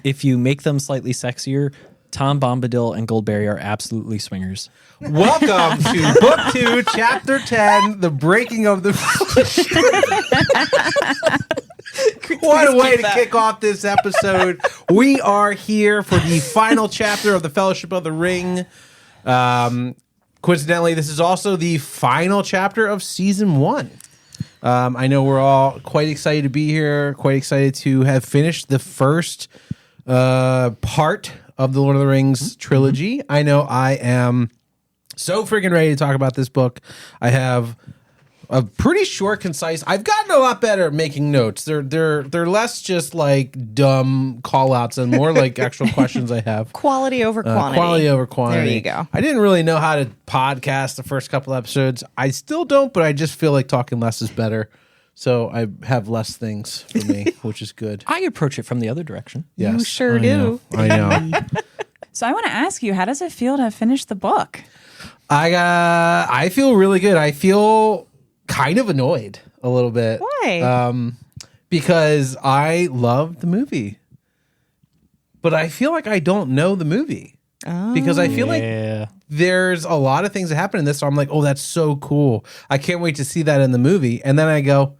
if you make them slightly sexier, Tom Bombadil and Goldberry are absolutely swingers. Welcome to Book 2, Chapter 10, The Breaking of the What a way to kick off this episode. We are here for the final chapter of the Fellowship of the Ring. Coincidentally, this is also the final chapter of Season 1. I know we're all quite excited to be here, quite excited to have finished the first part of the Lord of the Rings trilogy. I know I am so freaking ready to talk about this book. I have a pretty short, concise. I've gotten a lot better at making notes. They're less just like dumb call outs and more like actual questions I have. Quality over quantity. Quality over quantity. There you go. I didn't really know how to podcast the first couple episodes. I still don't, but I just feel like talking less is better. So I have less things for me, which is good. I approach it from the other direction. Yes, You sure I do. I know. So I want to ask you, how does it feel to have finished the book? I feel really good. I feel kind of annoyed a little bit. Why? Because I love the movie, but I feel like I don't know the movie. Because I feel like there's a lot of things that happen in this. So I'm like, oh, that's so cool. I can't wait to see that in the movie. And then I go,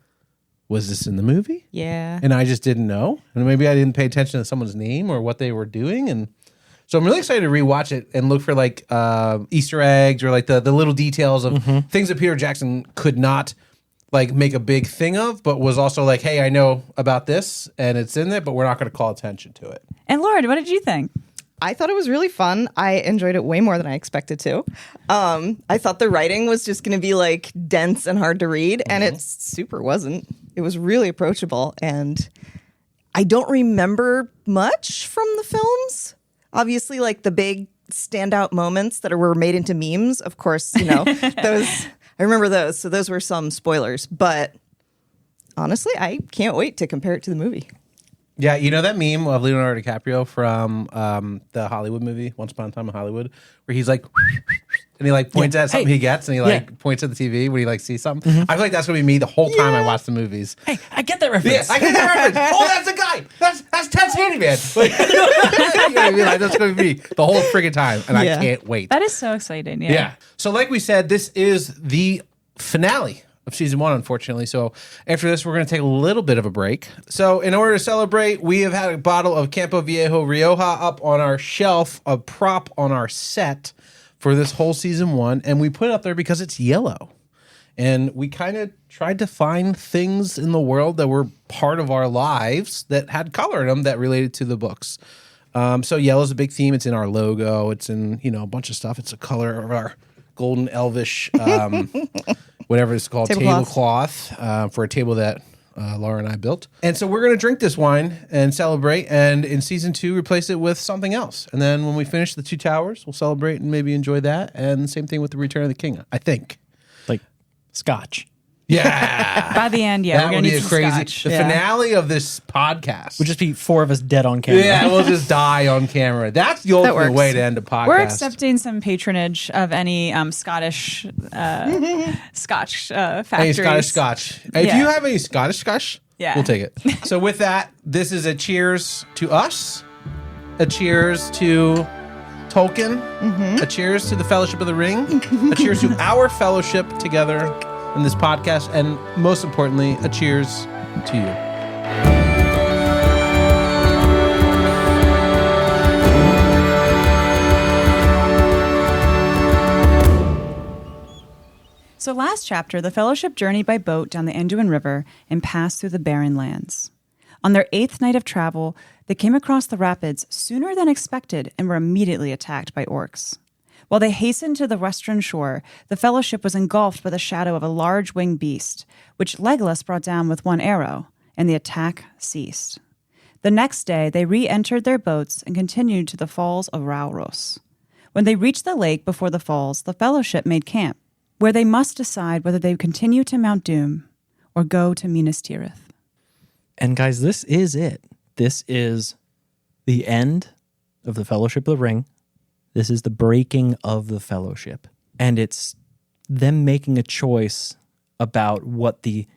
was this in the movie? Yeah. And I just didn't know. And maybe I didn't pay attention to someone's name or what they were doing. And so I'm really excited to rewatch it and look for like Easter eggs or like the little details of things that Peter Jackson could not like make a big thing of, but was also like, hey, I know about this and it's in there, but we're not going to call attention to it. And Lord, what did you think? I thought it was really fun. I enjoyed it way more than I expected to. I thought the writing was just going to be like dense and hard to read, and it super wasn't. It was really approachable, and I don't remember much from the films. Obviously, like the big standout moments that were made into memes, of course, you know, those, I remember those. So those were some spoilers, but honestly, I can't wait to compare it to the movie. Yeah, you know that meme of Leonardo DiCaprio from the Hollywood movie, Once Upon a Time in Hollywood, where he's like, and he like points at something he gets, and he like points at the TV when he like sees something. I feel like that's gonna be me the whole time I watch the movies. Hey, I get that reference. Yeah, I get that reference. Oh, that's a guy. That's Ted's handyman. Like, you know what I mean? Like, that's gonna be the whole friggin' time, and I can't wait. That is so exciting. Yeah. So, like we said, this is the finale of season 1, unfortunately. So after this, we're going to take a little bit of a break. So in order to celebrate, we have had a bottle of Campo Viejo Rioja up on our shelf, a prop on our set for this whole season 1. And we put it up there because it's yellow. And we kind of tried to find things in the world that were part of our lives that had color in them that related to the books. So yellow is a big theme. It's in our logo. It's in, you know, a bunch of stuff. It's a color of our golden elvish whatever it's called, tablecloth for a table that Laura and I built. And so we're going to drink this wine and celebrate, and in season 2, replace it with something else. And then when we finish the Two Towers, we'll celebrate and maybe enjoy that. And same thing with the Return of the King, I think. Like scotch. Yeah. By the end, that we're would going be to need a some crazy. scotch. The finale of this podcast Would just be 4 of us dead on camera. Yeah, we'll just die on camera. That's the ultimate way to end a podcast. We're accepting some patronage of any Scottish Scotch factories. Any Scottish Scotch. If you have any Scottish Scotch, we'll take it. So with that, this is a cheers to us, a cheers to Tolkien, a cheers to the Fellowship of the Ring, a cheers to our fellowship together in this podcast, and most importantly, a cheers to you. So last chapter, the Fellowship journeyed by boat down the Anduin River and passed through the barren lands. On their 8th night of travel, they came across the rapids sooner than expected and were immediately attacked by orcs. While they hastened to the western shore, the Fellowship was engulfed by the shadow of a large winged beast, which Legolas brought down with one arrow, and the attack ceased. The next day, they re-entered their boats and continued to the falls of Rauros. When they reached the lake before the falls, the Fellowship made camp, where they must decide whether they continue to Mount Doom or go to Minas Tirith. And guys, this is it. This is the end of the Fellowship of the Ring. This is the breaking of the Fellowship. And it's them making a choice about what the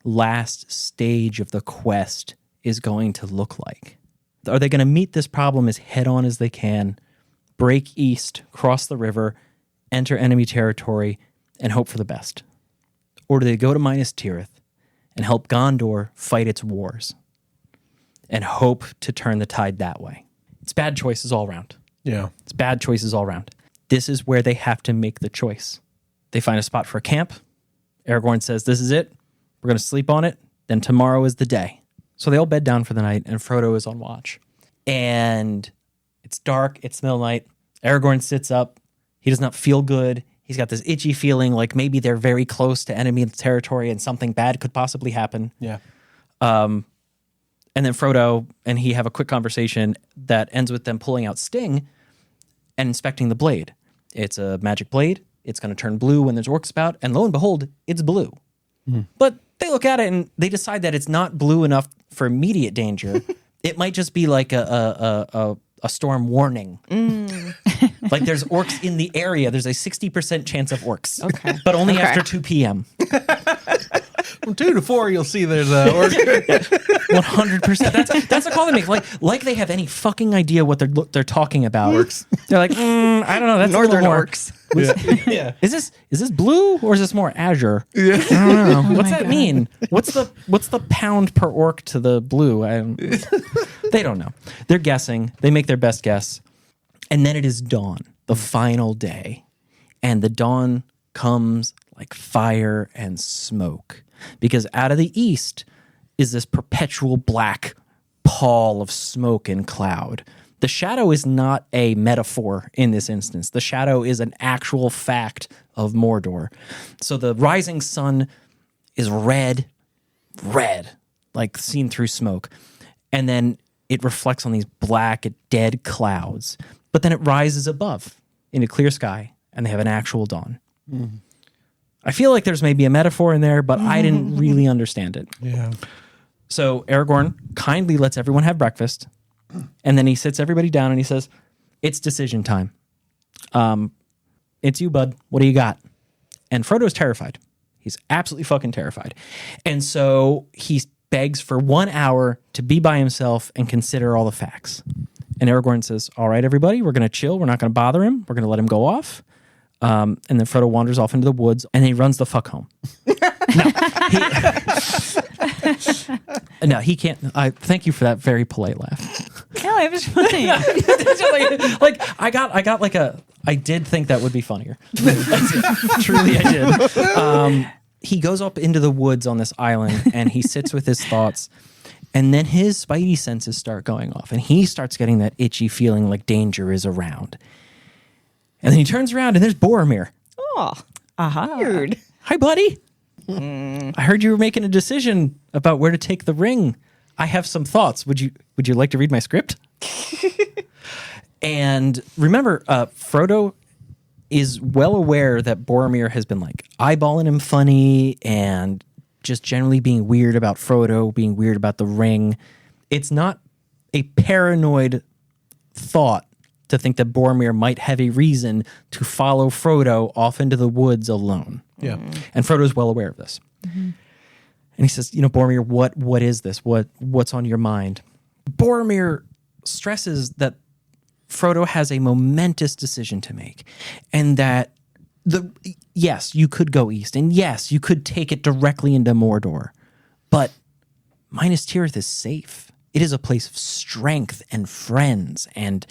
last stage of the quest is going to look like. Are they going to meet this problem as head on as they can, break east, cross the river, enter enemy territory, and hope for the best? Or do they go to Minas Tirith and help Gondor fight its wars and hope to turn the tide that way? It's bad choices all around. Yeah. It's bad choices all around. This is where they have to make the choice. They find a spot for a camp. Aragorn says, this is it. We're going to sleep on it. Then tomorrow is the day. So they all bed down for the night, and Frodo is on watch. And it's dark. It's middle night. Aragorn sits up. He does not feel good. He's got this itchy feeling like maybe they're very close to enemy territory and something bad could possibly happen. Yeah. And then Frodo and he have a quick conversation that ends with them pulling out Sting and inspecting the blade. It's a magic blade. It's going to turn blue when there's orcs about. And lo and behold, it's blue. But they look at it and they decide that it's not blue enough for immediate danger. It might just be like a storm warning. Like there's orcs in the area. There's a 60% chance of orcs. Okay. But only after 2 p.m. From 2 to 4, you'll see there's a orc. 100%. That's the call they make. Like they have any fucking idea what they're talking about. Orcs. They're like, I don't know. That's Northern a little more. orcs. Yeah. Is this blue or is this more azure? Yeah. I don't know. What's that mean? What's the pound per orc to the blue? They don't know. They're guessing. They make their best guess. And then it is dawn, the final day. And the dawn comes like fire and smoke. Because out of the east is this perpetual black pall of smoke and cloud. The shadow is not a metaphor in this instance. The shadow is an actual fact of Mordor. So the rising sun is red, like seen through smoke. And then it reflects on these black, dead clouds. But then it rises above into clear sky, and they have an actual dawn. I feel like there's maybe a metaphor in there, but I didn't really understand it. Yeah. So Aragorn kindly lets everyone have breakfast, and then he sits everybody down and he says, it's decision time. It's you, bud. What do you got? And Frodo's terrified. He's absolutely fucking terrified. And so he begs for 1 hour to be by himself and consider all the facts. And Aragorn says, all right, everybody, we're going to chill. We're not going to bother him. We're going to let him go off. And then Frodo wanders off into the woods and he runs the fuck home. No, he can't. Thank you for that very polite laugh. No, it was funny. I did think that would be funnier. Truly, I did. He goes up into the woods on this island and he sits with his thoughts. And then his spidey senses start going off and he starts getting that itchy feeling like danger is around. And then he turns around and there's Boromir. Oh, weird. Hi, buddy. I heard you were making a decision about where to take the ring. I have some thoughts. Would you like to read my script? And remember, Frodo is well aware that Boromir has been like eyeballing him funny and just generally being weird about Frodo, being weird about the ring. It's not a paranoid thought to think that Boromir might have a reason to follow Frodo off into the woods alone. Yeah. And Frodo's well aware of this. And he says, Boromir, what is this? What's on your mind? Boromir stresses that Frodo has a momentous decision to make, and that yes, you could go east, and yes, you could take it directly into Mordor, but Minas Tirith is safe. It is a place of strength and friends, and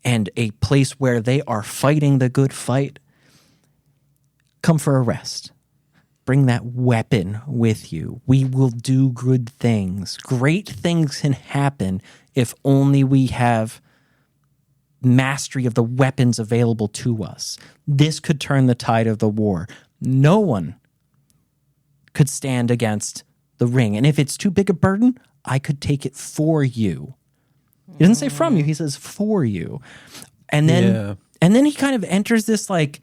a place where they are fighting the good fight. Come for a rest. Bring that weapon with you. We will do good things. Great things can happen if only we have mastery of the weapons available to us. This could turn the tide of the war. No one could stand against the ring. And if it's too big a burden, I could take it for you. He doesn't say from you, he says for you. And then he kind of enters this like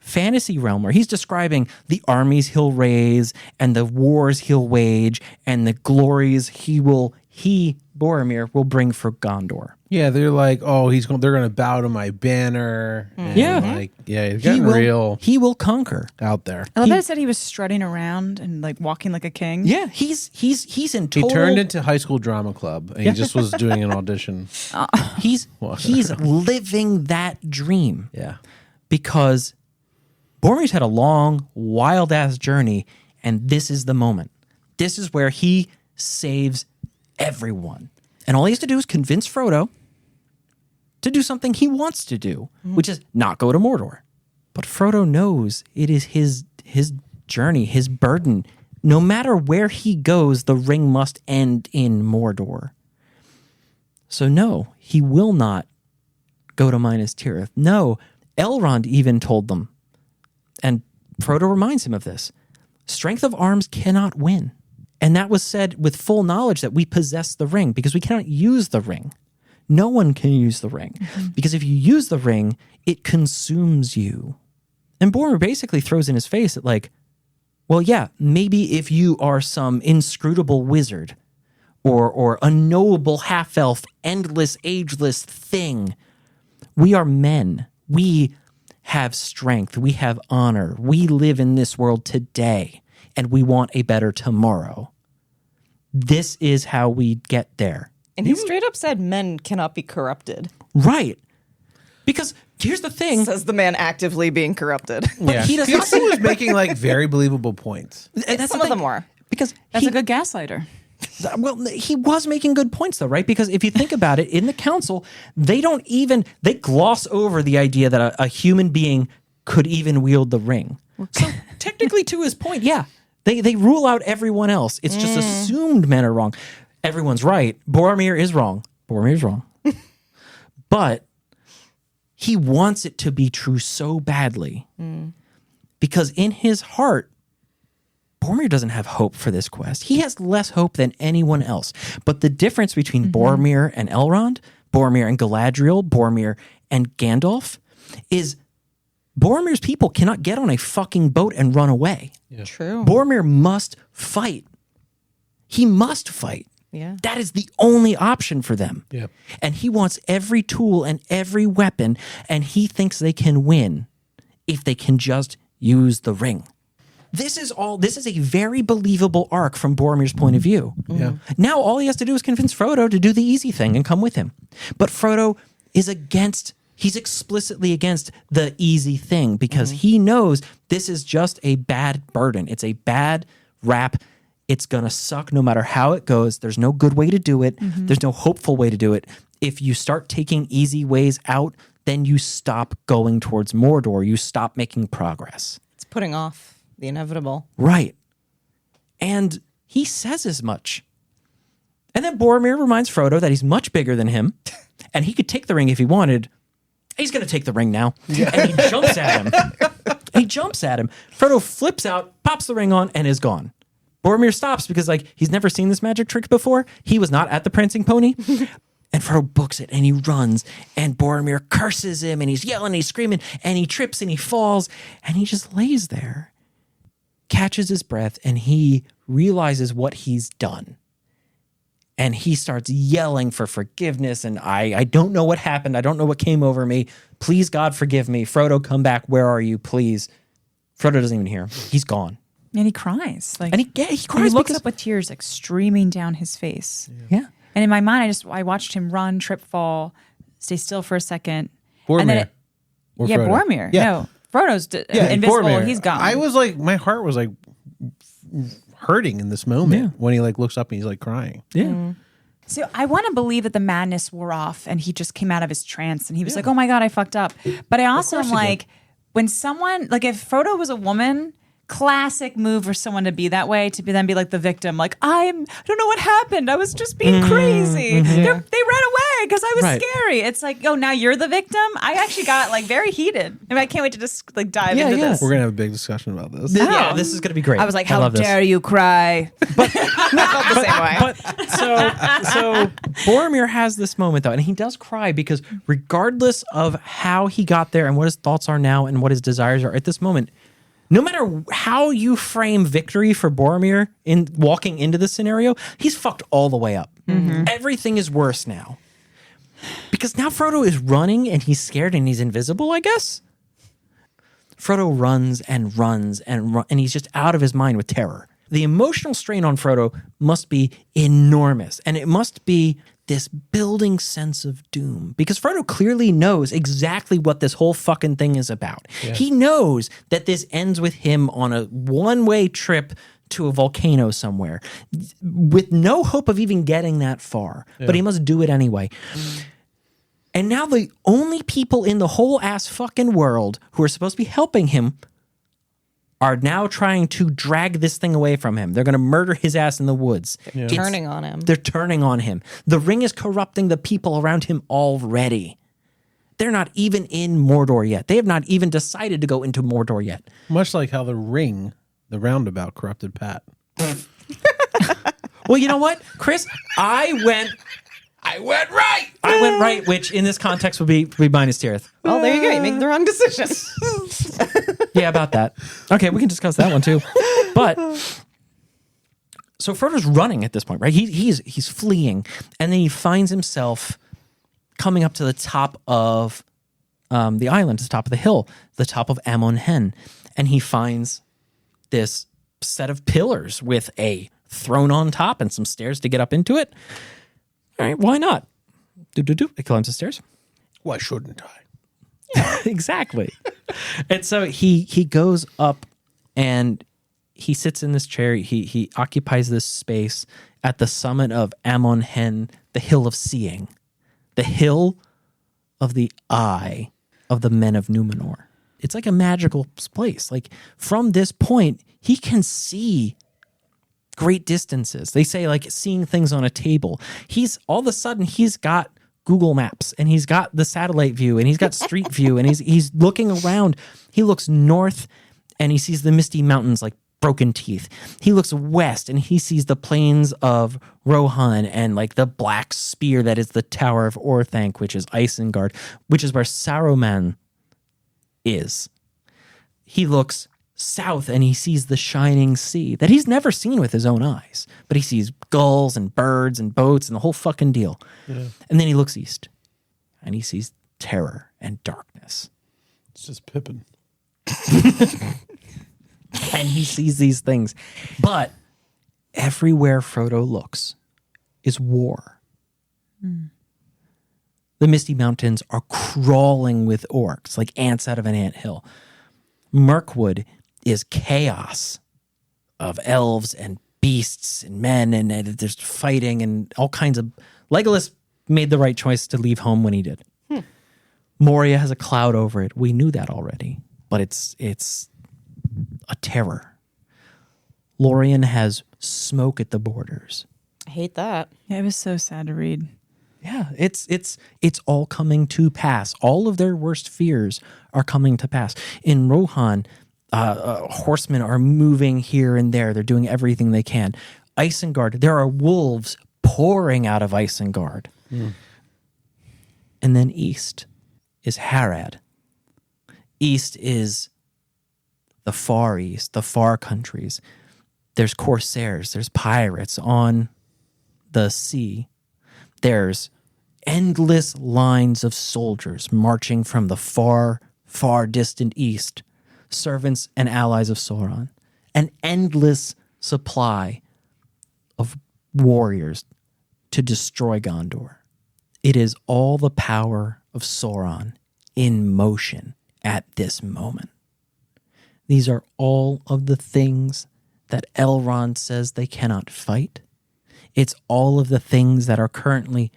fantasy realm where he's describing the armies he'll raise and the wars he'll wage and the glories he Boromir will bring for Gondor. Yeah, they're like, oh, they're going to bow to my banner. And Yeah. like, yeah, he's getting real He will conquer. out there. I love that it said he was strutting around and like walking like a king. Yeah, he's in He total. turned into High School Drama Club, and he just was doing an audition. He's living that dream Yeah. because Boromir's had a long, wild ass journey, and this is the moment. This is where he saves everyone, and all he has to do is convince Frodo to do something he wants to do, which is not go to Mordor. But Frodo knows it is his journey, his burden. No matter where he goes, the ring must end in Mordor. So no, he will not go to Minas Tirith. No, Elrond even told them, and Frodo reminds him of this, strength of arms cannot win. And that was said with full knowledge that we possess the ring because we cannot use the ring. No one can use the ring because if you use the ring, it consumes you. And Boromir basically throws in his face that like, well, yeah, maybe if you are some inscrutable wizard or unknowable half-elf, endless, ageless thing, we are men. We have strength. We have honor. We live in this world today, and we want a better tomorrow. This is how we get there. And he straight up said men cannot be corrupted. Right. Because here's the thing. Says the man actively being corrupted. Yeah. he does He not also was making like very believable points. That's Some the of them thing. were. Because That's he, a good gaslighter. well, he was making good points though, right? Because if you think about it, in the council, they gloss over the idea that a human being could even wield the ring. So technically, to his point, yeah, they rule out everyone else. It's just assumed men are wrong. Everyone's right. Boromir is wrong. Boromir's wrong. But he wants it to be true so badly because in his heart, Boromir doesn't have hope for this quest. He has less hope than anyone else. But the difference between Boromir and Elrond, Boromir and Galadriel, Boromir and Gandalf is Boromir's people cannot get on a fucking boat and run away. True. Boromir must fight. He must fight. Yeah. That is the only option for them. Yeah. And he wants every tool and every weapon, and he thinks they can win if they can just use the ring. This is a very believable arc from Boromir's point of view. Yeah. Now all he has to do is convince Frodo to do the easy thing and come with him. But Frodo is he's explicitly against the easy thing because he knows this is just a bad burden. It's a bad rap. It's going to suck no matter how it goes. There's no good way to do it. There's no hopeful way to do it. If you start taking easy ways out, then you stop going towards Mordor. You stop making progress. It's putting off the inevitable. Right. And he says as much. And then Boromir reminds Frodo that he's much bigger than him and he could take the ring if he wanted. He's going to take the ring now. And he jumps at him. Frodo flips out, pops the ring on, and is gone. Boromir stops because he's never seen this magic trick before. He was not at the prancing pony. And Frodo books it and he runs and Boromir curses him and he's yelling and he's screaming and he trips and he falls and he just lays there, catches his breath, and he realizes what he's done. And he starts yelling for forgiveness and I don't know what happened. I don't know what came over me. Please, God, forgive me. Frodo, come back. Where are you? Please. Frodo doesn't even hear him. He's gone. And he cries. And he cries he looks because, up with tears streaming down his face. yeah. And in my mind, I watched him run, trip, fall, stay still for a second. Boromir. And then Or yeah, Frodo. Boromir. Yeah. No, Frodo's invisible. Boromir. He's gone. I was like, my heart was like hurting in this moment when he looks up and he's crying. Yeah. So I want to believe that the madness wore off and he just came out of his trance and he was like, oh my God, I fucked up. But I also am like, when someone, if Frodo was a woman, classic move for someone to be that way, to then be like the victim. I don't know what happened. I was just being crazy. They ran away because I was scary. It's like, oh, now you're the victim? I actually got very heated. I can't wait to just dive into this. We're going to have a big discussion about this. Yeah, this is going to be great. I was like, I how love this. dare you cry? I felt the same way. But so Boromir has this moment though, and he does cry because regardless of how he got there and what his thoughts are now and what his desires are at this moment, No matter how you frame victory for Boromir in walking into the scenario, he's fucked all the way up. Everything is worse now. Because now Frodo is running and he's scared and he's invisible, I guess. Frodo runs and runs and he's just out of his mind with terror. The emotional strain on Frodo must be enormous, and it must be this building sense of doom, because Frodo clearly knows exactly what this whole fucking thing is about. Yeah. He knows that this ends with him on a one-way trip to a volcano somewhere with no hope of even getting that far, but he must do it anyway. And now the only people in the whole ass fucking world who are supposed to be helping him are now trying to drag this thing away from him. They're going to murder his ass in the woods. They're turning on him. They're turning on him. The ring is corrupting the people around him already. They're not even in Mordor yet. They have not even decided to go into Mordor yet. Much like how the ring, the roundabout, corrupted Pat. Well, you know what, Chris? I went right, which in this context would be minus Tirith. Oh, there you go. You make the wrong decision. Yeah, about that. Okay, we can discuss that one too. But so Frodo's running at this point, right? He's fleeing, and then he finds himself coming up to the top of the island, to the top of the hill, the top of Amon Hen, and he finds this set of pillars with a throne on top and some stairs to get up into it. All right, why not? It climbs the stairs. Why shouldn't I? Exactly. And so he goes up and he sits in this chair. He occupies this space at the summit of Amon Hen, the Hill of Seeing, the hill of the eye of the men of Numenor. It's like a magical place. Like from this point, he can see great distances. They say like seeing things on a table. He's all of a sudden he's got Google Maps and he's got the satellite view and he's got Street View and he's looking around. He looks north and he sees the misty mountains like broken teeth. He looks west and he sees the plains of Rohan and like the black spear that is the Tower of Orthanc, which is Isengard, which is where Saruman is. He looks south and he sees the shining sea that he's never seen with his own eyes, but he sees gulls and birds and boats and the whole fucking deal. Yeah. And then he looks east and he sees terror and darkness. It's just Pippin. And he sees these things, but everywhere Frodo looks is war. The Misty Mountains are crawling with orcs like ants out of an anthill. Mirkwood is chaos of elves and beasts and men, and there's fighting and all kinds of... Legolas made the right choice to leave home when he did. Moria has a cloud over it. We knew that already, but it's a terror. Lorien has smoke at the borders. I hate that. Yeah, it was so sad to read. Yeah, it's all coming to pass. All of their worst fears are coming to pass. In Rohan, horsemen are moving here and there. They're doing everything they can. Isengard, there are wolves pouring out of Isengard. And then east is Harad. East is the Far East, the far countries. There's corsairs, there's pirates on the sea. There's endless lines of soldiers marching from the far, far distant east, servants and allies of Sauron. An endless supply of warriors to destroy Gondor. It is all the power of Sauron in motion at this moment. These are all of the things that Elrond says they cannot fight. It's all of the things that are currently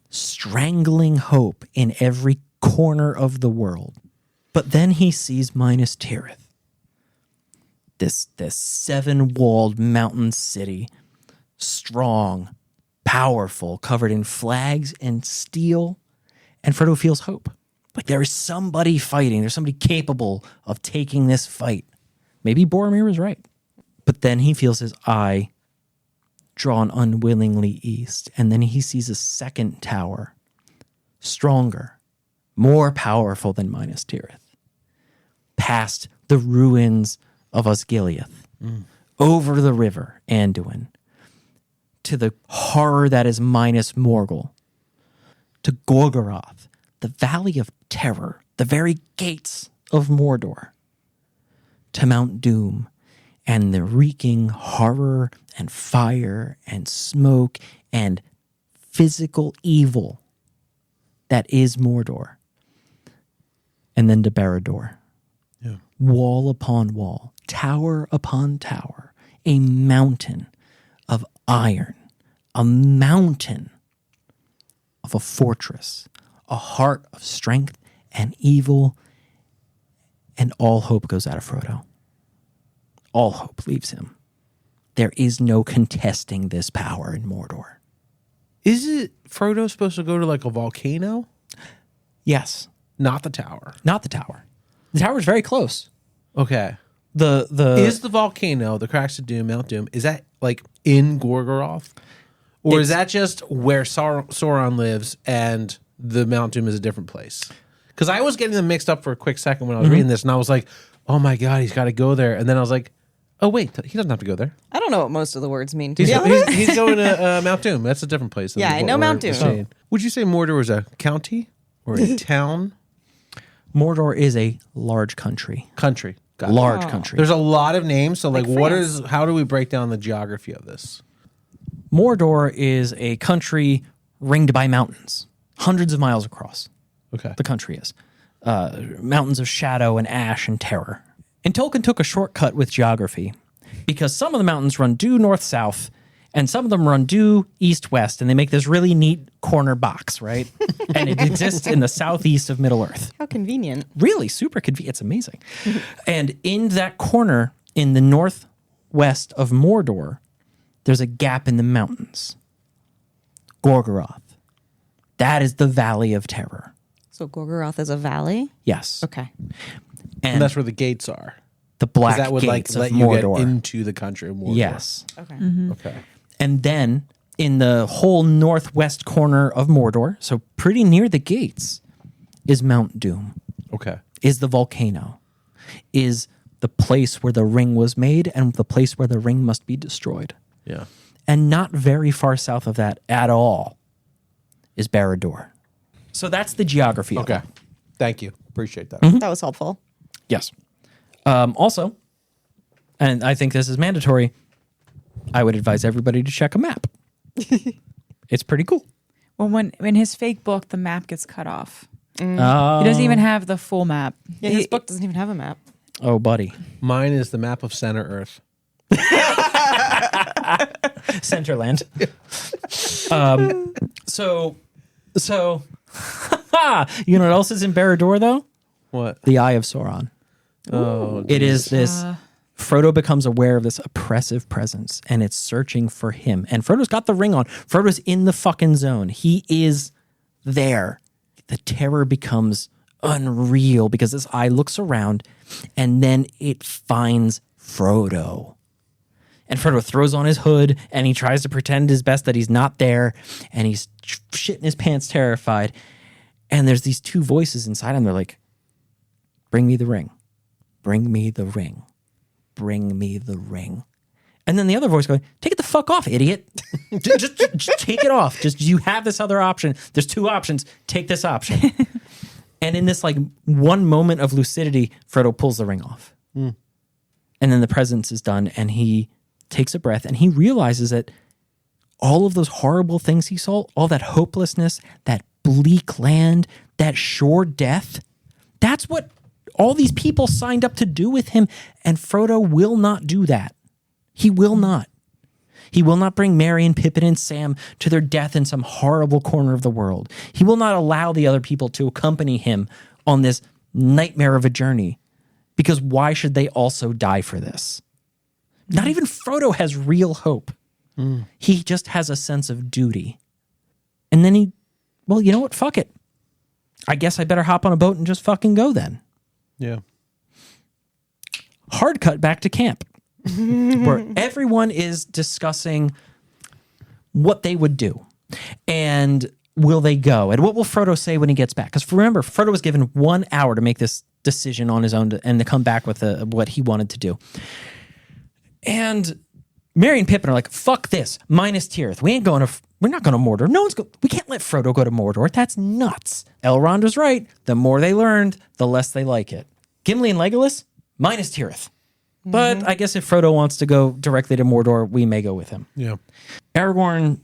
strangling hope in every corner of the world. But then he sees Minas Tirith, this seven-walled mountain city, strong, powerful, covered in flags and steel, and Frodo feels hope. Like there is somebody fighting. There's somebody capable of taking this fight. Maybe Boromir was right. But then he feels his eye drawn unwillingly east, and then he sees a second tower, stronger, more powerful than Minas Tirith, past the ruins of Osgiliath, over the river Anduin, to the horror that is Minas Morgul, to Gorgoroth, the Valley of Terror, the very gates of Mordor, to Mount Doom, and the reeking horror and fire and smoke and physical evil that is Mordor. And then to Barad-dûr. Yeah. Wall upon wall, tower upon tower, a mountain of iron, a mountain of a fortress, a heart of strength and evil, and all hope goes out of Frodo. All hope leaves him. There is no contesting this power in Mordor. Is it Frodo supposed to go to like a volcano? Yes, Not the tower. not the tower. The tower is very close. Okay. The Is the volcano, the Cracks of Doom, Mount Doom, is that like in Gorgoroth? Or is that just where Sauron lives and the Mount Doom is a different place? Because I was getting them mixed up for a quick second when I was reading this, and I was like, oh my God, he's got to go there. And then I was like, oh, wait, he doesn't have to go there. I don't know what most of the words mean, to be honest. He's going to Mount Doom. That's a different place. than Yeah, I what know we're Mount Doom. saying. Would you say Mordor was a county or a town? Mordor is a large country. Country. Got it. Large country. There's a lot of names. So, like France. how do we break down the geography of this? Mordor is a country ringed by mountains, hundreds of miles across. Okay. The country is. Mountains of shadow and ash and terror. And Tolkien took a shortcut with geography because some of the mountains run due north-south and some of them run due east-west, and they make this really neat corner box, right? And it exists in the southeast of Middle-earth. How convenient. Really super convenient. It's amazing. And in that corner, in the northwest of Mordor, there's a gap in the mountains. Gorgoroth. That is the Valley of Terror. So Gorgoroth is a valley? Yes. Okay. And that's where the gates are. the 'Cause black that would like gates let of you Mordor. get into the country of Mordor. Yes. Okay. Okay. And then in the whole northwest corner of Mordor, so pretty near the gates, is Mount Doom, Okay. is the volcano, is the place where the ring was made and the place where the ring must be destroyed. Yeah. And not very far south of that at all is Barad-dûr. So that's the geography of Okay. it. Thank you. Appreciate that. That was helpful. Yes. Also, and I think this is mandatory, I would advise everybody to check a map. It's pretty cool. Well, when in his fake book, the map gets cut off. He Oh, doesn't even have the full map. Yeah, his book doesn't even have a map. oh, buddy. Mine is the map of center Earth. Centerland. So, you know what else is in Barad-dûr, though? What? The Eye of Sauron. Oh, It is this. Frodo becomes aware of this oppressive presence, and it's searching for him. And Frodo's got the ring on. Frodo's in the fucking zone. He is there. The terror becomes unreal because this eye looks around, and then it finds Frodo. And Frodo throws on his hood, and he tries to pretend his best that he's not there, and he's shitting his pants terrified. And there's these two voices inside him. They're like, bring me the ring. Bring me the ring. Bring me the ring. And then the other voice going, take it the fuck off, idiot. just take it off. Just you have this other option. There's two options. Take this option. And in this like one moment of lucidity, Frodo pulls the ring off. And then the presence is done, and he takes a breath, and he realizes that all of those horrible things he saw, all that hopelessness, that bleak land, that sure death, that's what all these people signed up to do with him, and Frodo will not do that. He will not. He will not bring Merry and Pippin and Sam to their death in some horrible corner of the world. He will not allow the other people to accompany him on this nightmare of a journey, because why should they also die for this? Not even Frodo has real hope. He just has a sense of duty. And then well, you know what? Fuck it. I guess I better hop on a boat and just fucking go then. Yeah. Hard cut back to camp where everyone is discussing what they would do. And will they go? And what will Frodo say when he gets back? Because remember, Frodo was given 1 hour to make this decision on his own and to come back with what he wanted to do. And Merry and Pippin are like, fuck this, Minas Tirith. We're not going to Mordor. We can't let Frodo go to Mordor. That's nuts. Elrond was right. The more they learned, the less they like it. Gimli and Legolas, Minas Tirith. But I guess if Frodo wants to go directly to Mordor, we may go with him. Yeah. Aragorn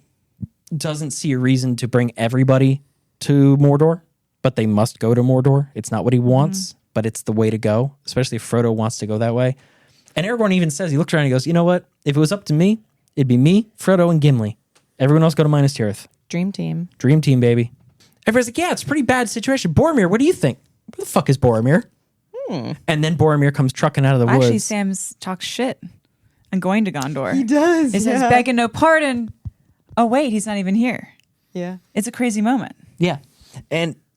doesn't see a reason to bring everybody to Mordor, but they must go to Mordor. It's not what he wants, but it's the way to go, especially if Frodo wants to go that way. And Aragorn even says, he looks around and he goes, you know what? If it was up to me, it'd be me, Frodo, and Gimli. Everyone else go to Minas Tirith. Dream team. Dream team, baby. Everybody's like, yeah, it's a pretty bad situation. Boromir, what do you think? Where the fuck is Boromir? And then Boromir comes trucking out of the woods. Actually, Sam talks shit and going to Gondor. He does. He says, begging no pardon. Oh, wait, he's not even here. Yeah. It's a crazy moment. Yeah.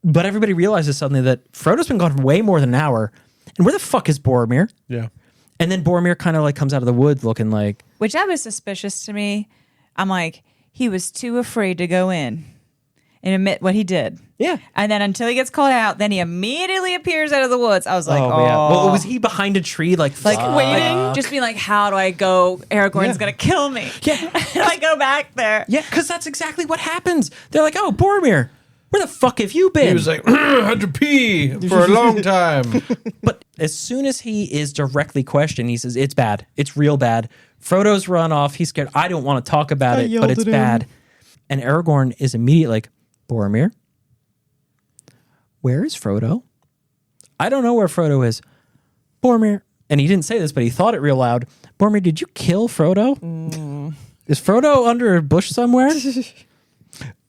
But everybody realizes suddenly that Frodo's been gone for way more than an hour. And where the fuck is Boromir? Yeah. And then Boromir kind of like comes out of the woods looking like... Which that was suspicious to me. I'm like, he was too afraid to go in and admit what he did. Yeah. And then until he gets called out, then he immediately appears out of the woods. I was like, oh. Yeah. Well, was he behind a tree like waiting? Just be like, how do I go? Aragorn's going to kill me. Yeah. How do I go back there? Yeah, because that's exactly what happens. They're like, oh, Boromir, where the fuck have you been? He was like, I had to pee for a long time. But as soon as he is directly questioned, he says, it's bad. It's real bad. Frodo's run off. He's scared. I don't want to talk about it, but it's bad. And Aragorn is immediately like, Boromir, where is Frodo? I don't know where Frodo is. Boromir. And he didn't say this, but he thought it real loud. Boromir, did you kill Frodo? Is Frodo under a bush somewhere?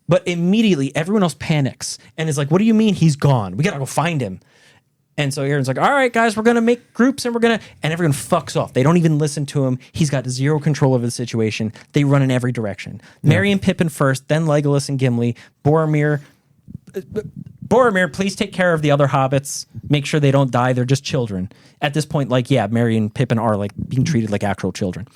But immediately everyone else panics and is like, what do you mean he's gone? We got to go find him. And so Aaron's like, all right, guys, we're going to make groups and and everyone fucks off. They don't even listen to him. He's got zero control over the situation. They run in every direction. Merry and Pippin first, then Legolas and Gimli. Boromir, please take care of the other hobbits. Make sure they don't die. They're just children. At this point, like, yeah, Merry and Pippin are like being treated like actual children.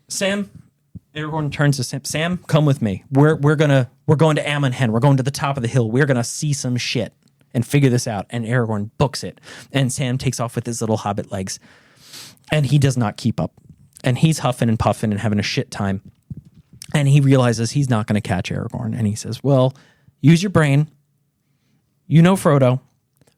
Aragorn turns to Sam. Sam, come with me. We're going to Amon Hen. We're going to the top of the hill. We're going to see some shit and figure this out. And Aragorn books it. And Sam takes off with his little hobbit legs. And he does not keep up. And he's huffing and puffing and having a shit time. And he realizes he's not going to catch Aragorn. And he says, well, use your brain. You know Frodo.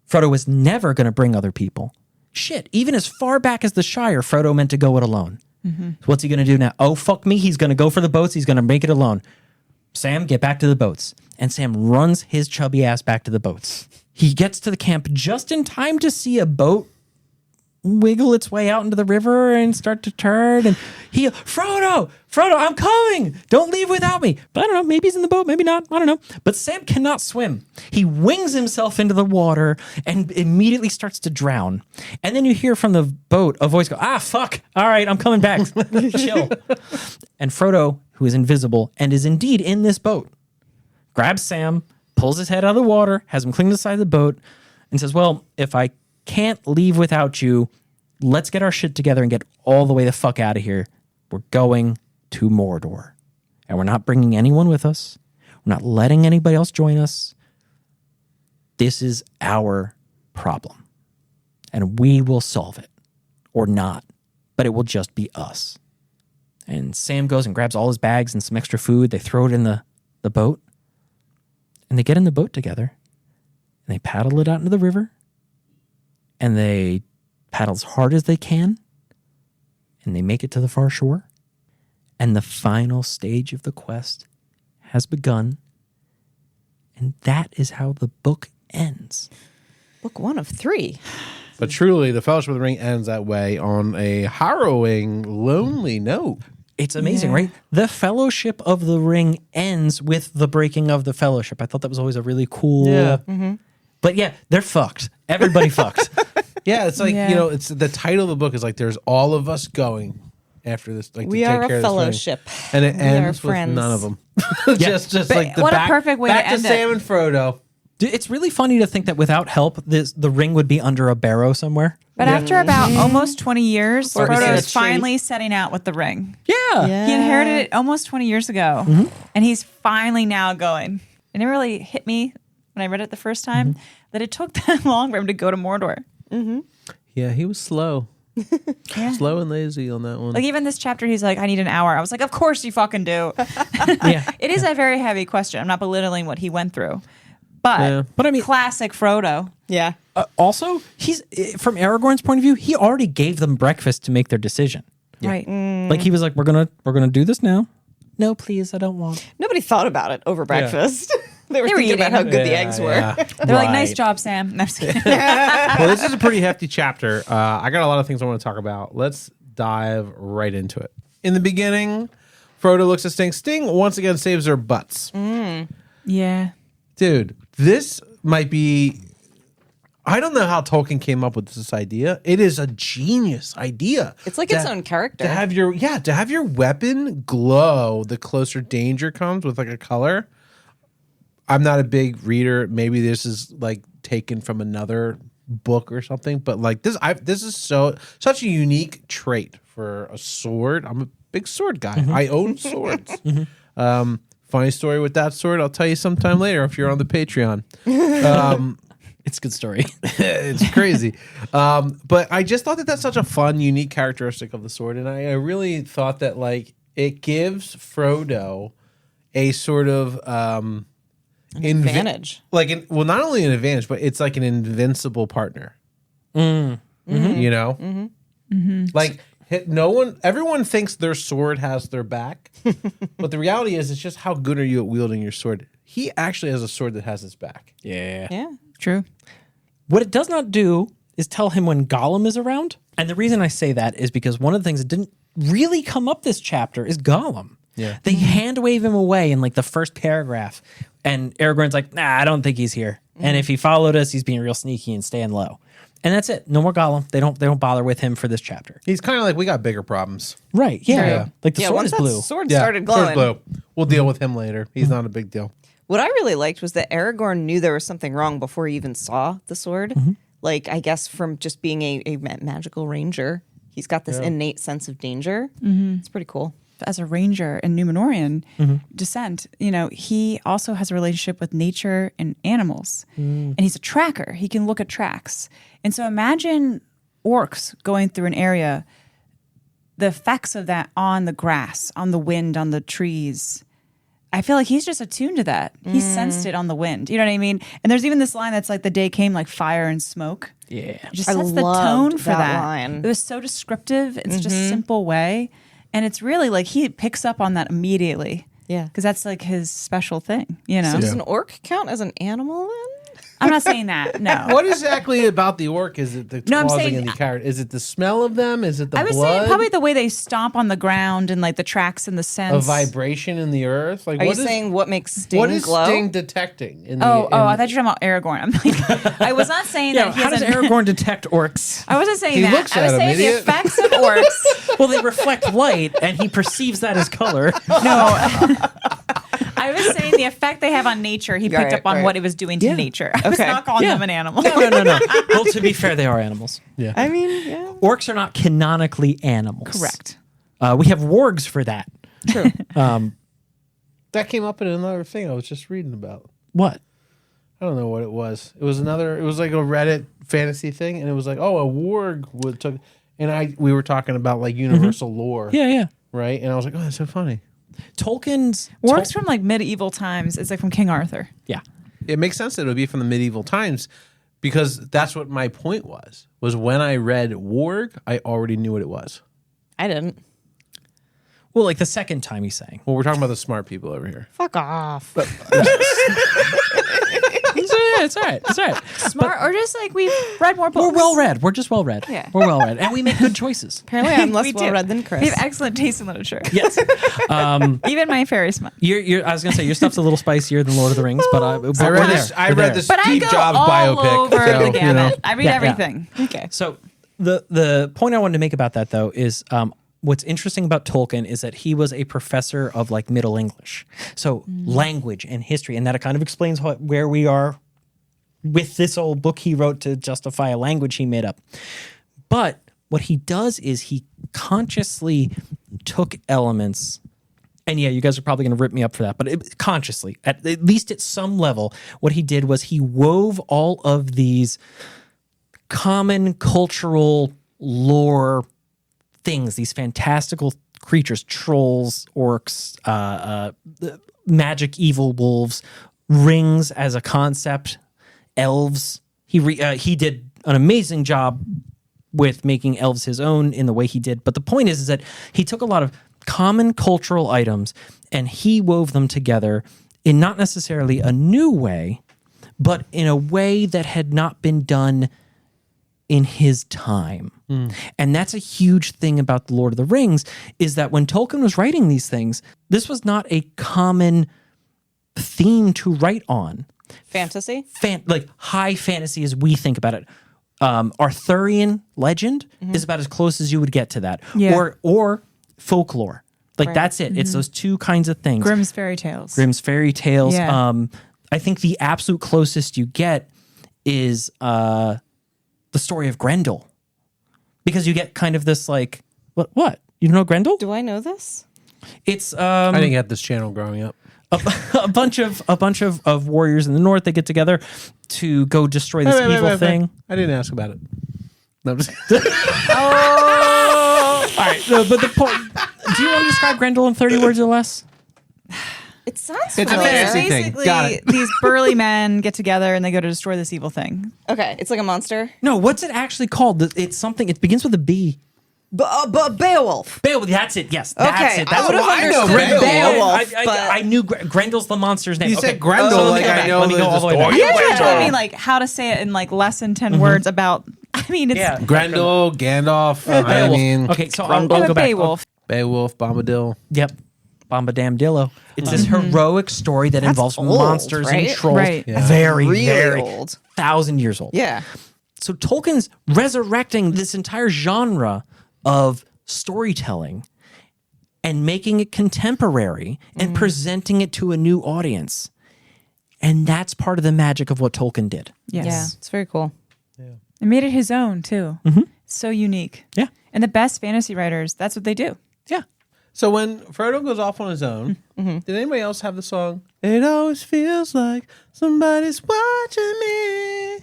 Frodo was never going to bring other people. Shit, even as far back as the Shire, Frodo meant to go it alone. So what's he going to do now? Oh, fuck me. He's going to go for the boats. He's going to make it alone. Sam, get back to the boats. And Sam runs his chubby ass back to the boats. He gets to the camp just in time to see a boat wiggle its way out into the river and start to turn. And Frodo, I'm coming. Don't leave without me. But I don't know. Maybe he's in the boat. Maybe not. I don't know. But Sam cannot swim. He wings himself into the water and immediately starts to drown. And then you hear from the boat a voice go, fuck. All right, I'm coming back. Chill. And Frodo, who is invisible and is indeed in this boat, grabs Sam, pulls his head out of the water, has him cling to the side of the boat, and says, well, if I can't leave without you, let's get our shit together and get all the way the fuck out of here. We're going to Mordor. And we're not bringing anyone with us. We're not letting anybody else join us. This is our problem. And we will solve it. Or not. But it will just be us. And Sam goes and grabs all his bags and some extra food. They throw it in the boat. And they get in the boat together. And they paddle it out into the river. And they paddle as hard as they can. And they make it to the far shore. And the final stage of the quest has begun. And that is how the book ends. Book 1 of 3. But truly, the Fellowship of the Ring ends that way on a harrowing, lonely note. It's amazing, right? The Fellowship of the Ring ends with the breaking of the Fellowship. I thought that was always a really cool... Yeah. But yeah, they're fucked. Everybody fucked. Yeah, it's like, it's the title of the book is like, there's all of us going after this. Like, we to take are care a of this ring. fellowship. And it We are ends with friends. none of them. Yeah. just like the what a back, perfect way back to end Sam and Frodo. It's really funny to think that without help, the ring would be under a barrow somewhere. But after about almost 20 years, Or in a Frodo is tree. finally setting out with the ring. Yeah. He inherited it almost 20 years ago, and he's finally now going. It never really hit me when I read it the first time that it took that long for him to go to Mordor. Yeah, he was slow. Slow and lazy on that one. Like even this chapter, he's like, I need an hour. I was like, of course you fucking do. Yeah. It is a very heavy question. I'm not belittling what he went through. But, Yeah. But I mean- classic Frodo. Yeah. Also, he's from Aragorn's point of view, he already gave them breakfast to make their decision. Right. Like he was like, we're gonna do this now. No, please, I don't want. Nobody thought about it over breakfast. They were They were thinking about eating. how good the eggs were. They're like, nice job, Sam. No, I'm just kidding. Well, this is a pretty hefty chapter. I got a lot of things I want to talk about. Let's dive right into it. In the beginning, Frodo looks at Sting. Sting once again saves their butts. Yeah. Dude, this might be... I don't know how Tolkien came up with this idea. It is a genius idea. It's like its own character. To have your weapon glow the closer danger comes with like a color. I'm not a big reader. Maybe this is like taken from another book or something, but like this is such a unique trait for a sword. I'm a big sword guy. I own swords. Funny story with that sword. I'll tell you sometime later if you're on the Patreon. It's a good story. It's crazy. But I just thought that that's such a fun, unique characteristic of the sword. And I really thought that like it gives Frodo a sort of advantage. Well, not only an advantage, but it's like an invincible partner. You know? Like everyone thinks their sword has their back. But the reality is it's just how good are you at wielding your sword. He actually has a sword that has his back. Yeah. Yeah. True. What it does not do is tell him when Gollum is around. And the reason I say that is because one of the things that didn't really come up this chapter is Gollum. Yeah. They hand wave him away in like the first paragraph. And Aragorn's like, nah, I don't think he's here. And if he followed us, he's being real sneaky and staying low. And that's it. No more Gollum. They don't bother with him for this chapter. He's kind of like, we got bigger problems. Right. Yeah. Yeah. Like the sword once is that blue. sword started glowing. Sword's blue. We'll deal with him later. He's not a big deal. What I really liked was that Aragorn knew there was something wrong before he even saw the sword. Like, I guess from just being a magical ranger, he's got this innate sense of danger. It's pretty cool. As a ranger in Numenorian descent, he also has a relationship with nature and animals. And he's a tracker. He can look at tracks. And so imagine orcs going through an area, the effects of that on the grass, on the wind, on the trees. I feel like he's just attuned to that. He sensed it on the wind. You know what I mean? And there's even this line that's like the day came like fire and smoke. Yeah. It just I sets the loved tone for that that. line. It was so descriptive. It's just a simple way. And it's really like he picks up on that immediately. Yeah. Because that's like his special thing, So does an orc count as an animal then? I'm not saying that. No. What exactly about the orc is it that's No, I'm causing saying- any character? Is it the smell of them? Is it the I was blood? saying probably the way they stomp on the ground and like the tracks and the a scents. vibration in the earth? Like Are what you is- saying what makes Sting what is glow? Sting detecting? In the, Oh, in- I thought you were talking about Aragorn. I'm like, I was not saying Yeah. that he How does has Aragorn detect orcs? I wasn't saying He that. looks I was at 'em, saying the idiot. effects of orcs. Well, they reflect light, and he perceives that as color. I was saying the effect they have on nature. He picked Right, up on right. what it was doing to nature. I was Okay. not calling Yeah. them an animal. No. Well, to be fair, they are animals. I mean, yeah. Orcs are not canonically animals. Correct. We have wargs for that. True. that came up in another thing I was just reading about. What? I don't know what it was. It was like a Reddit fantasy thing, and it was like, oh, a warg would took, and we were talking about like universal lore, Yeah. right? And I was like, oh, that's so funny. Tolkien's Works from like medieval times. It's like from King Arthur. Yeah. It makes sense that it would be from the medieval times because that's what my point was when I read warg, I already knew what it was. I didn't. Well, like the second time he's saying. Well, we're talking about the smart people over here. Fuck off. It's all right. It's all right. Smart, or just like we've read more books. We're well read. We're just well read. Yeah. We're well read. And we make good choices. Apparently, I'm less We do. well read than Chris. We have excellent taste in literature. Yes. Even my fairy smut. I was going to say, your stuff's a little spicier than Lord of the Rings, but we're I read there. this. I We're read there. this But I Steve go Jobs all biopic. over so, the you gamut. know. I read Yeah, yeah. everything. Okay. So the point I wanted to make about that, though, is what's interesting about Tolkien is that he was a professor of like Middle English. So language and history, and that kind of explains where we are with this old book he wrote to justify a language he made up. But what he does is he consciously took elements, and yeah, you guys are probably going to rip me up for that, but consciously, at least at some level, what he did was he wove all of these common cultural lore things, these fantastical creatures, trolls, orcs, magic evil wolves, rings as a concept, elves. He did an amazing job with making elves his own in the way he did. But the point is that he took a lot of common cultural items and he wove them together in not necessarily a new way, but in a way that had not been done in his time. And that's a huge thing about The Lord of the Rings, is that when Tolkien was writing these things, this was not a common theme to write on. Fantasy? Like high fantasy as we think about it. Arthurian legend is about as close as you would get to that. Yeah. Or folklore. Like that's it. It's those two kinds of things. Grimm's fairy tales. Grimm's fairy tales. Yeah. I think the absolute closest you get is the story of Grendel. Because you get kind of this like, what? You don't know Grendel? Do I know this? It's I didn't get this channel growing up. a bunch of warriors in the north. They get together to go destroy this evil thing. I didn't ask about it. No, I'm just All right, but the point. Do you want to describe Grendel in 30 words or less? It sounds It's a familiar. fantasy thing. Basically, Got it. these burly men get together and they go to destroy this evil thing. Okay, it's like a monster. No, what's it actually called? It's something. It begins with a B. Beowulf. Beowulf. That's it. Yes, that's Okay, it. That's I would have I know understood Beowulf. Beowulf, I knew Grendel's the monster's name. You Okay. said Grendel, So let me like go I back. know Let me go there's all the a way back. story. You guys Yeah. told me like how to say it in like less than 10 words about. I mean, it's Yeah. Grendel, Gandalf. I Beowulf. mean, Okay, so I'll go back. Beowulf. Beowulf, Bombadil. Yep. Bombadamdillo. It's this heroic story that involves old, monsters and right? trolls. Right. Yeah. Very, Really very old. 1,000 years old. Yeah. So Tolkien's resurrecting this entire genre of storytelling and making it contemporary and presenting it to a new audience. And that's part of the magic of what Tolkien did. Yes. Yeah, it's very cool. And made it his own too. So unique. Yeah. And the best fantasy writers, that's what they do. Yeah. So when Frodo goes off on his own, did anybody else have the song? It always feels like somebody's watching me.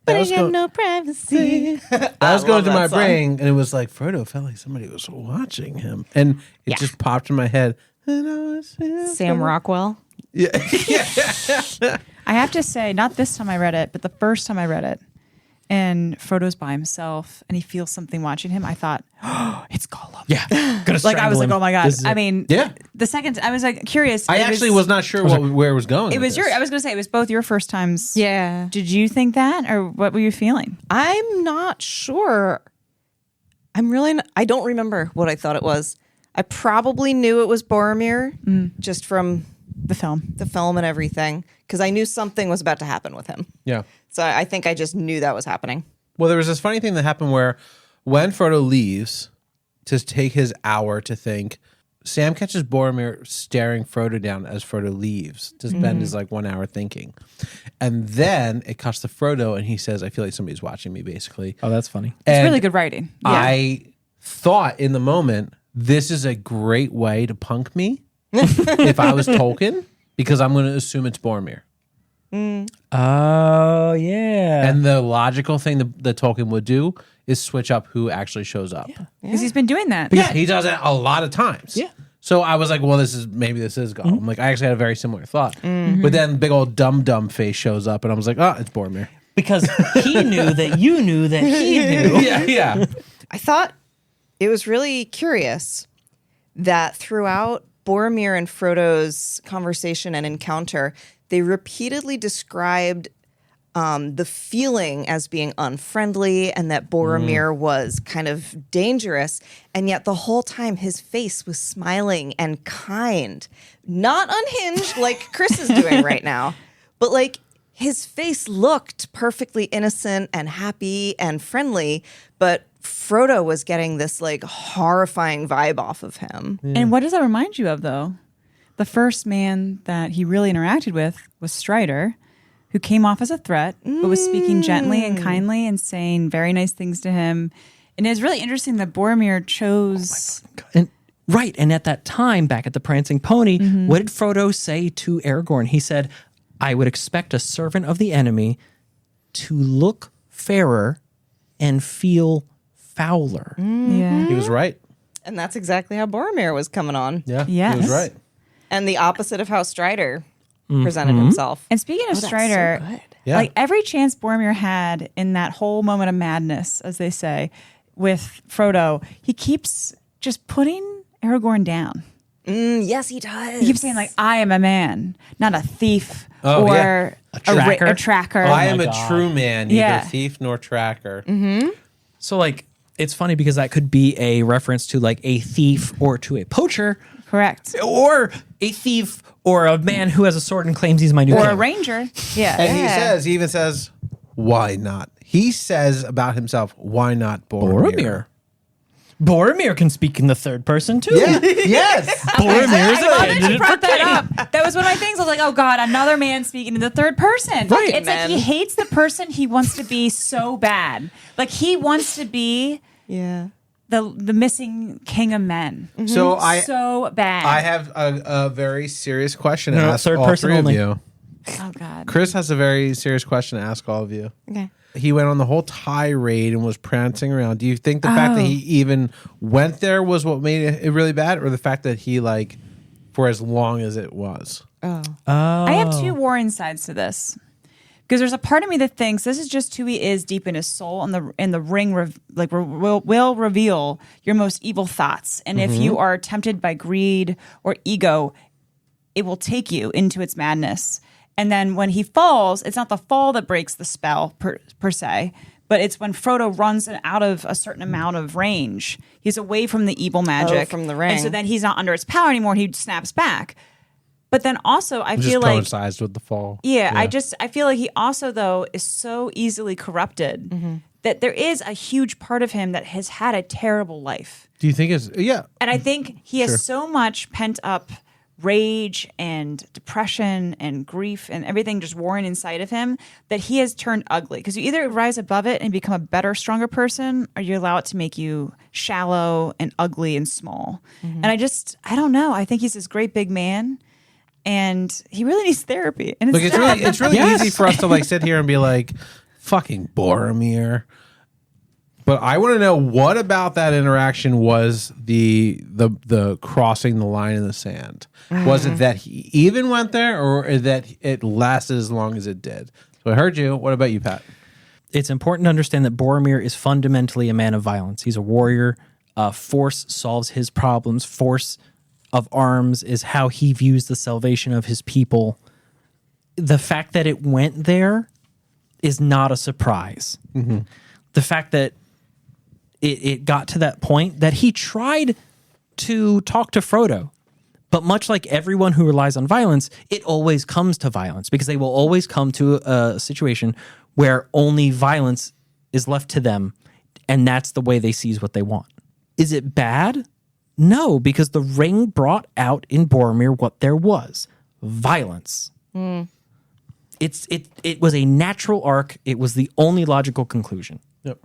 That was, no privacy. that was going love through my that song. brain, and it was like Frodo felt like somebody was watching him, and it just popped in my head. It always feels Sam like- Rockwell. I have to say, not this time I read it, but the first time I read it, and Frodo's by himself and he feels something watching him, I thought, oh, it's Gollum. Yeah. Gonna Like I was like, oh my god. This is I it. mean, Yeah. the second I was like curious. I actually was not sure where it was going. It with was your. this. I was going to say it was both your first times. Yeah. Did you think that, or what were you feeling? I'm not sure. I don't remember what I thought it was. I probably knew it was Boromir just from The film. the film and everything because I knew something was about to happen with him. Yeah. So I think I just knew that was happening. Well, there was this funny thing that happened where when Frodo leaves to take his hour to think, Sam catches Boromir staring Frodo down as Frodo leaves to spend his like 1 hour thinking. And then it cuts to Frodo and he says, I feel like somebody's watching me, basically. Oh, that's funny. It's And really good writing. I thought in the moment, this is a great way to punk me if I was Tolkien, because I'm going to assume it's Boromir. Oh, yeah. And the logical thing that Tolkien would do is switch up who actually shows up. Because he's been doing that. Yeah, he does it a lot of times. Yeah. So I was like, well, maybe this is Gollum. Like, I actually had a very similar thought. But then big old dumb face shows up, and I was like, oh, it's Boromir. because he knew that you knew that he knew. Yeah. I thought it was really curious that throughout Boromir and Frodo's conversation and encounter, they repeatedly described the feeling as being unfriendly and that Boromir was kind of dangerous. And yet the whole time his face was smiling and kind, not unhinged like Chris is doing right now, but like his face looked perfectly innocent and happy and friendly. But Frodo was getting this like horrifying vibe off of him. And what does that remind you of, though? The first man that he really interacted with was Strider, who came off as a threat, but was speaking gently and kindly and saying very nice things to him. And it was really interesting that Boromir chose. And at that time, back at the Prancing Pony, what did Frodo say to Aragorn? He said, I would expect a servant of the enemy to look fairer and feel fouler. Yeah. He was right. And that's exactly how Boromir was coming on. Yeah, Yes. he was right. And the opposite of how Strider presented himself. And speaking of that's so Strider, good. Yeah. like every chance Boromir had in that whole moment of madness, as they say, with Frodo, he keeps just putting Aragorn down. Yes, he does. He keeps saying like, "I am a man, not a thief Oh, or yeah. a tracker." I am my a God. true man, neither Yeah. thief nor tracker. So, like, it's funny because that could be a reference to, like, a thief or to a poacher Correct. or a thief or a man who has a sword and claims he's my new Or king. a ranger. Yeah. And he even says, why not? He says about himself, why not Boromir? Boromir can speak in the third person, too. Yeah. Yes. Boromir is a I love that candidate you for brought that king. up. That was one of my things. I was like, oh God, another man speaking in the third person. Right. It's like he hates the person he wants to be so bad. Like he wants to be Yeah. the missing king of men. So So bad. I have a very serious question to No, ask third all person three only. of you. Oh God. Chris has a very serious question to ask all of you. Okay. He went on the whole tirade and was prancing around. Do you think the fact that he even went there was what made it really bad, or the fact that he, like, for as long as it was? I have two warring sides to this. Because there's a part of me that thinks this is just who he is deep in his soul, and the ring will reveal your most evil thoughts. And if you are tempted by greed or ego, it will take you into its madness. And then when he falls, it's not the fall that breaks the spell per se, but it's when Frodo runs out of a certain amount of range. He's away from the evil magic. from the ring. And so then he's not under its power anymore. He snaps back. But then also, I Just feel like coincides with the fall. yeah, I feel like he also though is so easily corrupted that there is a huge part of him that has had a terrible life. Do you think it's And I think he has so much pent up rage and depression and grief and everything just warring inside of him that he has turned ugly. Because you either rise above it and become a better, stronger person, or you allow it to make you shallow and ugly and small. And I don't know. I think he's this great big man. And he really needs therapy. And Look, it's really Yes. easy for us to like sit here and be like, fucking Boromir. But I want to know what about that interaction was the crossing the line in the sand. Was it that he even went there, or that it lasted as long as it did? So I heard you. What about you, Pat? It's important to understand that Boromir is fundamentally a man of violence. He's a warrior. Force solves his problems. Force of arms is how he views the salvation of his people. The fact that it went there is not a surprise. The fact that it got to that point, that he tried to talk to Frodo, but much like everyone who relies on violence, it always comes to violence, because they will always come to a situation where only violence is left to them, and that's the way they seize what they want. Is it bad? No, because the ring brought out in Boromir what there was: violence. It was a natural arc. It was the only logical conclusion. Yep.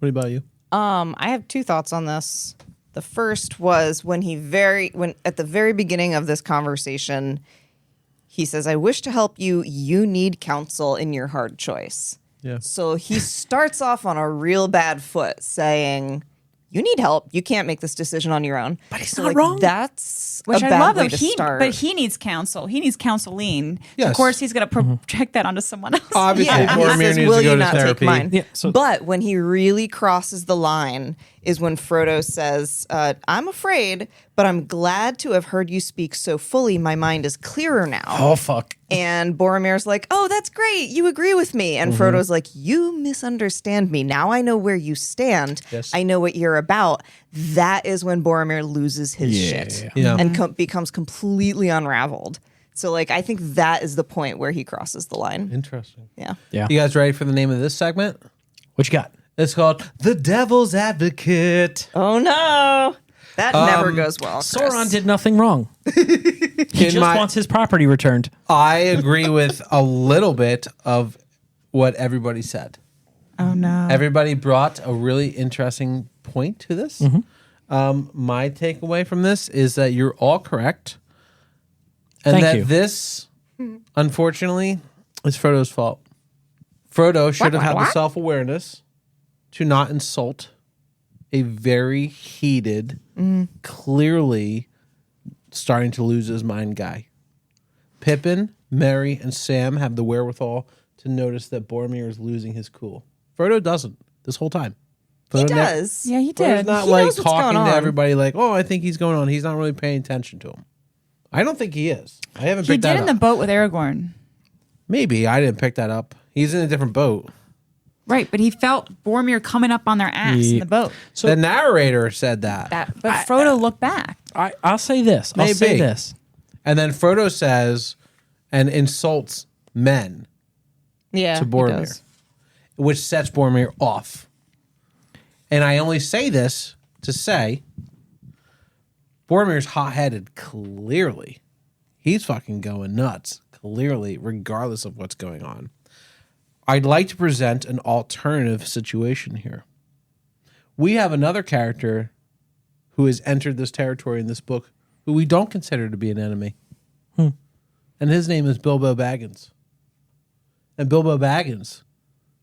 What about you? I have two thoughts on this. The first was when at the very beginning of this conversation, he says, "I wish to help you. You need counsel in your hard choice." Yeah. So he starts off on a real bad foot, saying, "You need help. You can't make this decision on your own." But he's So, not wrong. That's Which a I bad love, way though. to start. But he needs counsel. He needs counseling. So Yes. of course, he's going to project that onto someone else. Obviously, He Boromir says, needs "Will to go you to not therapy. take mine?" Yeah, so- But when he really crosses the line is when Frodo says, "I'm afraid, but I'm glad to have heard you speak so fully. My mind is clearer now." Oh, fuck. And Boromir's like, "Oh, that's great. You agree with me." And Frodo's like, "You misunderstand me. Now I know where you stand. Yes. I know what you're about." That is when Boromir loses his shit Yeah. and becomes completely unraveled. So, like, I think that is the point where he crosses the line. Interesting. Yeah. Yeah. You guys ready for the name of this segment? What you got? It's called The Devil's Advocate. Oh, no. That never goes well. Chris. Sauron did nothing wrong. He just wants his property returned. I agree with a little bit of what everybody said. Oh no. Everybody brought a really interesting point to this. My takeaway from this is that you're all correct. And Thank that you. this, unfortunately, is Frodo's fault. Frodo should have had the self-awareness to not insult a very heated, clearly starting to lose his mind guy. Pippin, Merry, and Sam have the wherewithal to notice that Boromir is losing his cool. Frodo doesn't this whole time. He Frodo does. Yeah, he Frodo's did. not He like knows what's talking going to on. everybody like, oh, I think he's going on. He's not really paying attention to him. I don't think he is. I haven't He picked that did in up. the boat with Aragorn. Maybe I didn't pick that up. He's in a different boat. Right, but he felt Boromir coming up on their ass in the boat. So The narrator said that. But Frodo looked back. I'll say this. I'll say Maybe. this. And then Frodo says and insults men Yeah. to he Boromir, does. which sets Boromir off. And I only say this to say Boromir's hot-headed, clearly. He's fucking going nuts, clearly, regardless of what's going on. I'd like to present an alternative situation here. We have another character who has entered this territory in this book who we don't consider to be an enemy. And his name is Bilbo Baggins. And Bilbo Baggins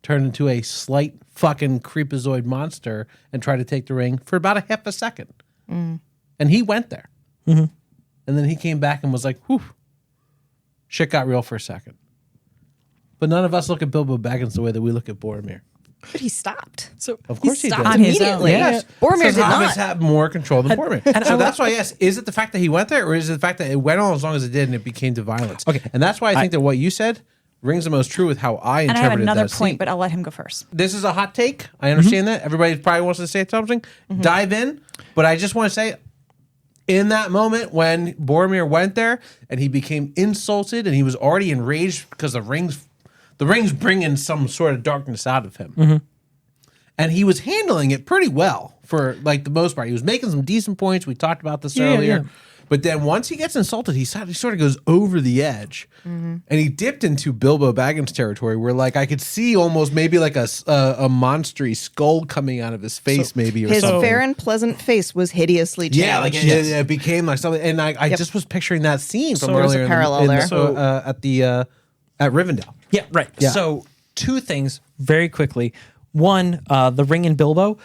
turned into a slight fucking creepazoid monster and tried to take the ring for about a half a second. And he went there. And then he came back and was like, whew, shit got real for a second. But none of us look at Bilbo Baggins the way that we look at Boromir. But he stopped. So Of course he, stopped did. On his own. immediately. Yes. Boromir Because did hobbits not. have more control than Boromir. and So I- that's why, yes, is it the fact that he went there or is it the fact that it went on as long as it did and it became to violence? Okay. And that's why I think that what you said rings the most true with how I And I have interpreted another that point, scene. but I'll let him go first. This is a hot take. I understand that. Everybody probably wants to say something. Dive in. But I just want to say, in that moment when Boromir went there and he became insulted and he was already enraged because the rings bringing some sort of darkness out of him. And he was handling it pretty well for like the most part. He was making some decent points. We talked about this earlier. yeah. But then once he gets insulted, he sort of goes over the edge, and he dipped into Bilbo Baggins territory, where like I could see almost maybe like a monstery skull coming out of his face, maybe or His something. fair and pleasant face was hideously changed. Yeah, like it became like something, and I just was picturing that scene from there's a earlier parallel in the, there. so, at Rivendell. Yeah, right. Yeah. So two things very quickly. One, the ring in Bilbo.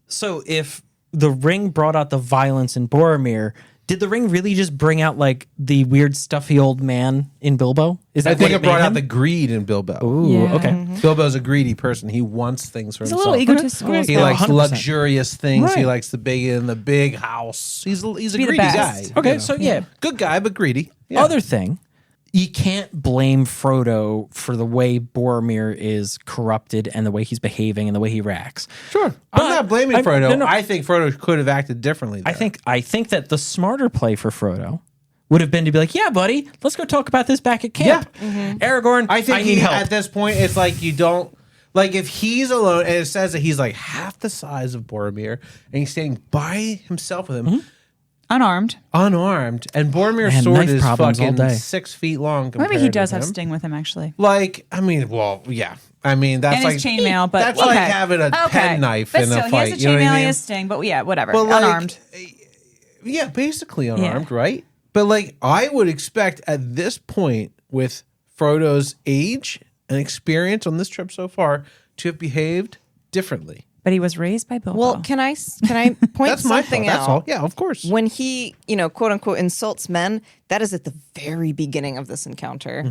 So if the ring brought out the violence in Boromir, did the ring really just bring out like the weird stuffy old man in Bilbo? Is that I think what it brought made out him? the greed in Bilbo. Ooh, Yeah. okay. Bilbo's a greedy person. He wants things for He's a himself. little egotistical. as He well. likes 100%. luxurious things. He Right. likes the big house. He's a Be the greedy guy. best. Okay, you know. so yeah. Good guy, but greedy. Yeah. Other thing, you can't blame Frodo for the way Boromir is corrupted and the way he's behaving and the way he reacts. Sure. But I'm not blaming Frodo. no, no. I think Frodo could have acted differently there. I think that the smarter play for Frodo would have been to be like, yeah, buddy, let's go talk about this back at camp. Aragorn, I think I need help. at this point, it's like you don't. Like if he's alone and it says that he's like half the size of Boromir and he's standing by himself with him, Unarmed. unarmed, and Boromir's Man, sword knife is problems all fucking day. 6 feet long. Maybe compared he does to have him. Sting with him, actually. Like, I mean, well, yeah. I mean, that's And like his chainmail, but that's okay. like having a penknife but in still, a he fight. has a You know what chainmail, I he mean? has Sting, but yeah, whatever. But like, Unarmed. yeah, basically unarmed, right? But like, I would expect at this point, with Frodo's age and experience on this trip so far, to have behaved differently. But he was raised by Bilbo. Well, can I point That's my something fault. out? That's all. Yeah, of course. When he, quote unquote, insults men, that is at the very beginning of this encounter.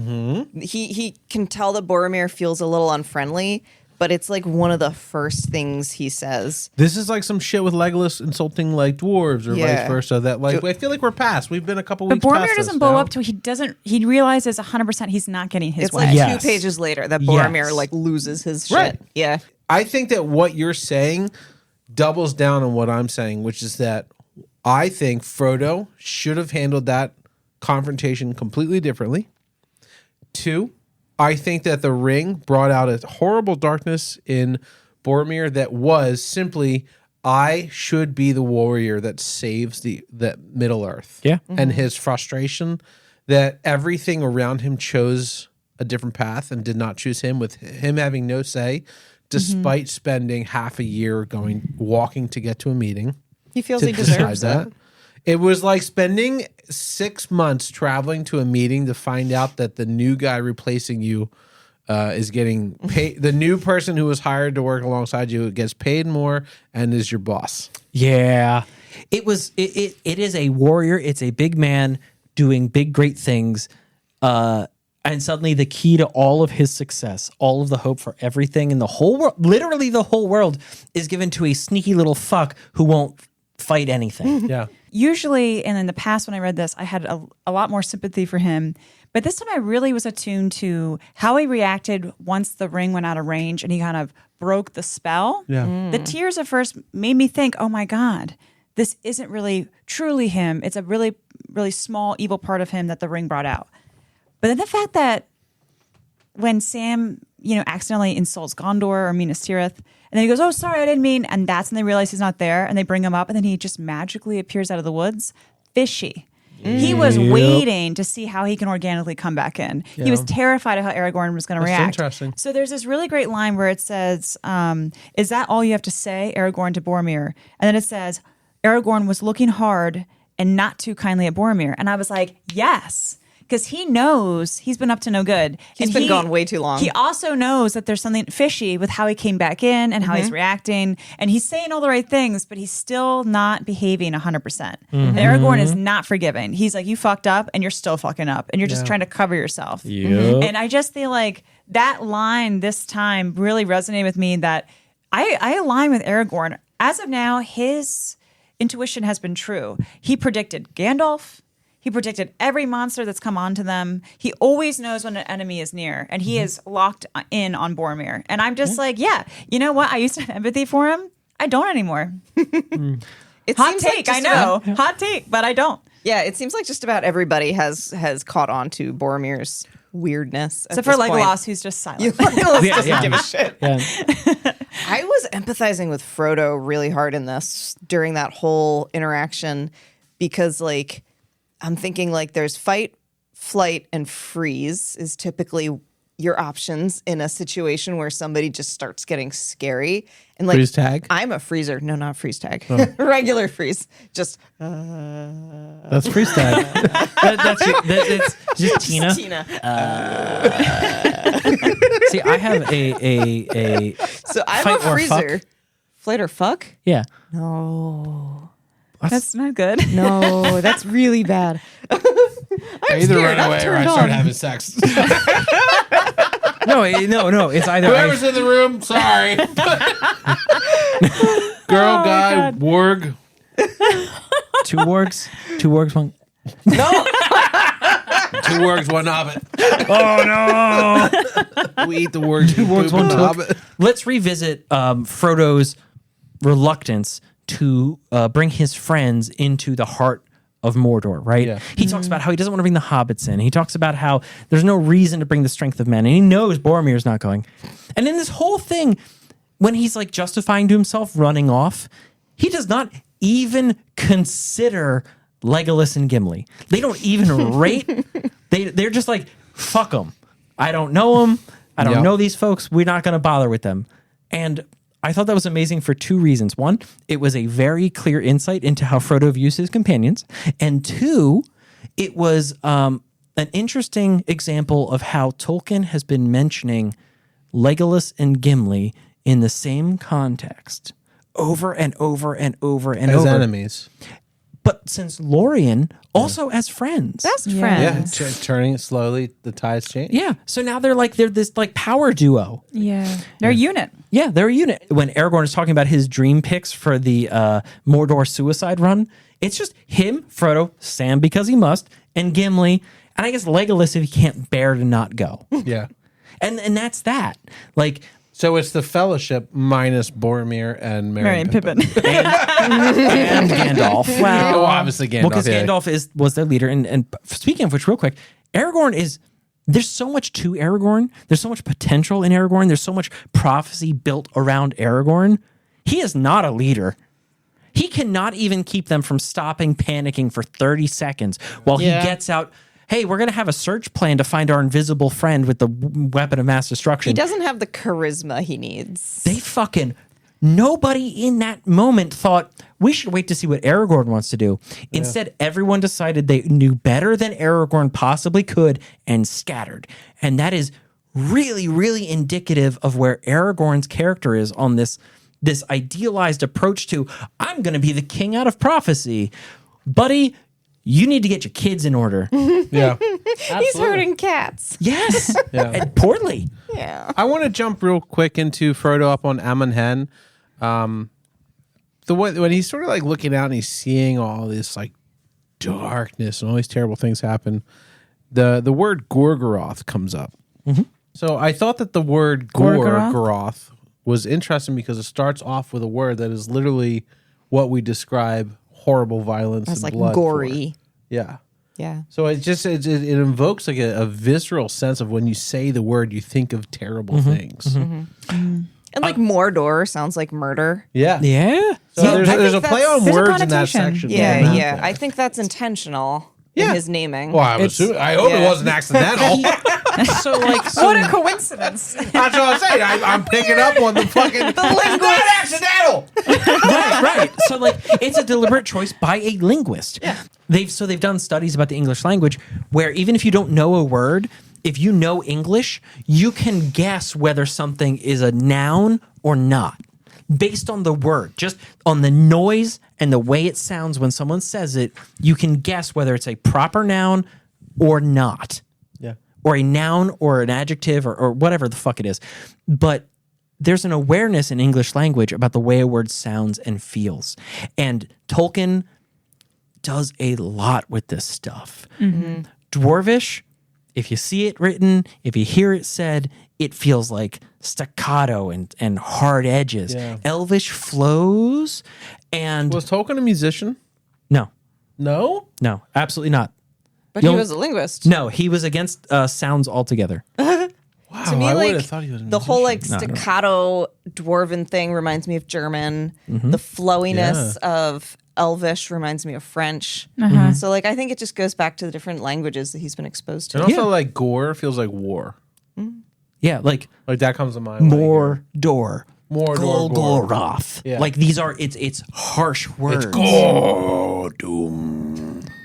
He can tell that Boromir feels a little unfriendly, but it's like one of the first things he says. This is like some shit with Legolas insulting like dwarves or Yeah. vice versa. That like I feel like we're past. We've been a couple but weeks. past Boromir this doesn't blow now. up to he realizes 100% he's not getting his It's way. like Yes. 2 pages later that Boromir Yes. like loses his shit. Right. Yeah. I think that what you're saying doubles down on what I'm saying, which is that I think Frodo should have handled that confrontation completely differently. 2, I think that the ring brought out a horrible darkness in Boromir that was simply I should be the warrior that saves the Middle Earth. Yeah. And his frustration that everything around him chose a different path and did not choose him, with him having no say, despite spending half a year walking to get to a meeting. He feels To he deserves decide that. It was like spending 6 months traveling to a meeting to find out that the new guy replacing you is getting paid. The new person who was hired to work alongside you gets paid more and is your boss. Yeah. It is a warrior. It's a big man doing big, great things. And suddenly the key to all of his success, all of the hope for everything in the whole world, literally the whole world, is given to a sneaky little fuck who won't fight anything. Yeah. Usually, and in the past when I read this, I had a lot more sympathy for him. But this time I really was attuned to how he reacted once the ring went out of range and he kind of broke the spell. Yeah. The tears at first made me think, oh my God, this isn't really truly him. It's a really, really small evil part of him that the ring brought out. But then the fact that when Sam, accidentally insults Gondor or Minas Tirith, and then he goes, oh, sorry, I didn't mean, and that's when they realize he's not there, and they bring him up, and then he just magically appears out of the woods. Fishy. He was waiting to see how he can organically come back in. He was terrified of how Aragorn was going to That's react. interesting. So there's this really great line where it says, is that all you have to say, Aragorn to Boromir? And then it says, Aragorn was looking hard and not too kindly at Boromir. And I was like, yes. Because he knows he's been up to no good. He's been gone way too long. He also knows that there's something fishy with how he came back in and how he's reacting. And he's saying all the right things, but he's still not behaving 100%. And Aragorn is not forgiving. He's like, you fucked up and you're still fucking up. And you're just trying to cover yourself. And I just feel like that line this time really resonated with me, that I align with Aragorn. As of now, his intuition has been true. He predicted Gandalf. He predicted every monster that's come onto them. He always knows when an enemy is near, and he is locked in on Boromir. And I'm just like, yeah, you know what? I used to have empathy for him. I don't anymore. It Hot seems like take, just I know. about- Hot take, but I don't. yeah, it seems like just about everybody has caught on to Boromir's weirdness. Except for Legolas, who's just silent. Legolas Yeah, doesn't yeah. give a shit. Yeah. I was empathizing with Frodo really hard in this during that whole interaction, because I'm thinking there's fight, flight, and freeze is typically your options in a situation where somebody just starts getting scary. And Freeze tag? I'm a freezer. No, not freeze tag. Regular freeze. Just That's freeze tag. It's just Tina. Tina. See, I have a So I'm fight a or freezer. fuck. Flight or fuck? yeah. No. That's not good. No, that's really bad. I either scared. run I'm away or turned I start on. having sex. No, it's either Whoever's in the room, sorry. Girl, guy, warg. two wargs, one. Two wargs, one hobbit. Oh no! We eat the warg, two Wargs, one took. hobbit. Let's revisit Frodo's reluctance to bring his friends into the heart of Mordor, right? Yeah. He talks about how he doesn't want to bring the hobbits in. He talks about how there's no reason to bring the strength of men, and he knows Boromir's not going. And in this whole thing, when he's justifying to himself running off, he does not even consider Legolas and Gimli. They don't even rate. They're just like, fuck them. I don't know them. I don't Yep. know these folks. We're not going to bother with them. And I thought that was amazing for two reasons. One, it was a very clear insight into how Frodo views his companions. And two, it was an interesting example of how Tolkien has been mentioning Legolas and Gimli in the same context over and over and over and As over. enemies. But since Lorien, also as friends. Best Yeah. friends. Yeah, turning it slowly, the tides change. Yeah. So now they're this power duo. Yeah. They're a unit. Yeah, they're a unit. When Aragorn is talking about his dream picks for the Mordor suicide run, it's just him, Frodo, Sam because he must, and Gimli, and I guess Legolas if he can't bear to not go. Yeah. And that's that. So it's the Fellowship minus Boromir and Merry and Pippin. And Gandalf. Well, Oh, obviously Gandalf. because yeah. Gandalf was their leader. And speaking of which, real quick, Aragorn is. There's so much to Aragorn. There's so much potential in Aragorn. There's so much prophecy built around Aragorn. He is not a leader. He cannot even keep them from stopping panicking for 30 seconds while Yeah. he gets out. Hey, we're going to have a search plan to find our invisible friend with the weapon of mass destruction. He doesn't have the charisma he needs. They fucking nobody in that moment thought we should wait to see what Aragorn wants to do. Instead, everyone decided they knew better than Aragorn possibly could and scattered. And that is really, really indicative of where Aragorn's character is on this idealized approach to I'm going to be the king out of prophecy, buddy. You need to get your kids in order. Yeah. He's hurting cats. Yes, Yeah. and poorly. Yeah. I want to jump real quick into Frodo up on Amon Hen. The way when he's sort of like looking out and he's seeing all this like darkness and all these terrible things happen, the word Gorgoroth comes up. So I thought that the word Gorgoroth? Gorgoroth was interesting because it starts off with a word that is literally what we describe horrible violence That's and like blood for. gory. Yeah. Yeah. So it just it invokes like a visceral sense of when you say the word, you think of terrible things. And like Mordor sounds like murder. Yeah. Yeah. So Yeah, there's I a think play that's- on there's a words in that connotation. section. Yeah, yeah. I think that's intentional in his naming. Well, I hope it wasn't accidental. So like, What a coincidence. That's what I'm saying. I'm picking up on the fucking. It's not accidental. right. So like, it's a deliberate choice by a linguist. Yeah. They've done studies about the English language where even if you don't know a word, if you know English, you can guess whether something is a noun or not based on the word, just on the noise and the way it sounds when someone says it. You can guess whether it's a proper noun or not. Yeah. Or a noun or an adjective or whatever the fuck it is. But there's an awareness in English language about the way a word sounds and feels. And Tolkien does a lot with this stuff. Dwarvish, if you see it written, if you hear it said, it feels like staccato and hard edges. Yeah. Elvish flows and Was Tolkien a musician? no, absolutely not. But You he know- was a linguist. No, he was against sounds altogether. Wow, To me, I would like have thought he was a the whole like No. staccato dwarven thing reminds me of German. The flowiness of Elvish reminds me of French. So like I think it just goes back to the different languages that he's been exposed to. And also, like gore feels like war. Yeah, like Like that comes to mind. when I hear more door. Mordor, Golgoroth. Yeah. Like these are it's harsh words.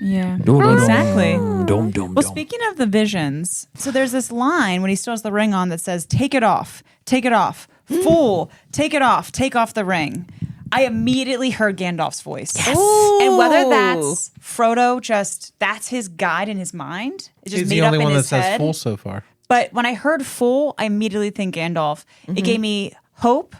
Yeah. Dum, Exactly. Dum, dum, Well, dum. speaking of the visions, so there's this line when he still has the ring on that says, "Take it off, take it off, fool, take it off, take off the ring." I immediately heard Gandalf's voice. Yes. And whether that's Frodo, just that's his guide in his mind, it's just He's made the only up in one that his says head. full so far. But when I heard fool, I immediately think Gandalf. It gave me hope,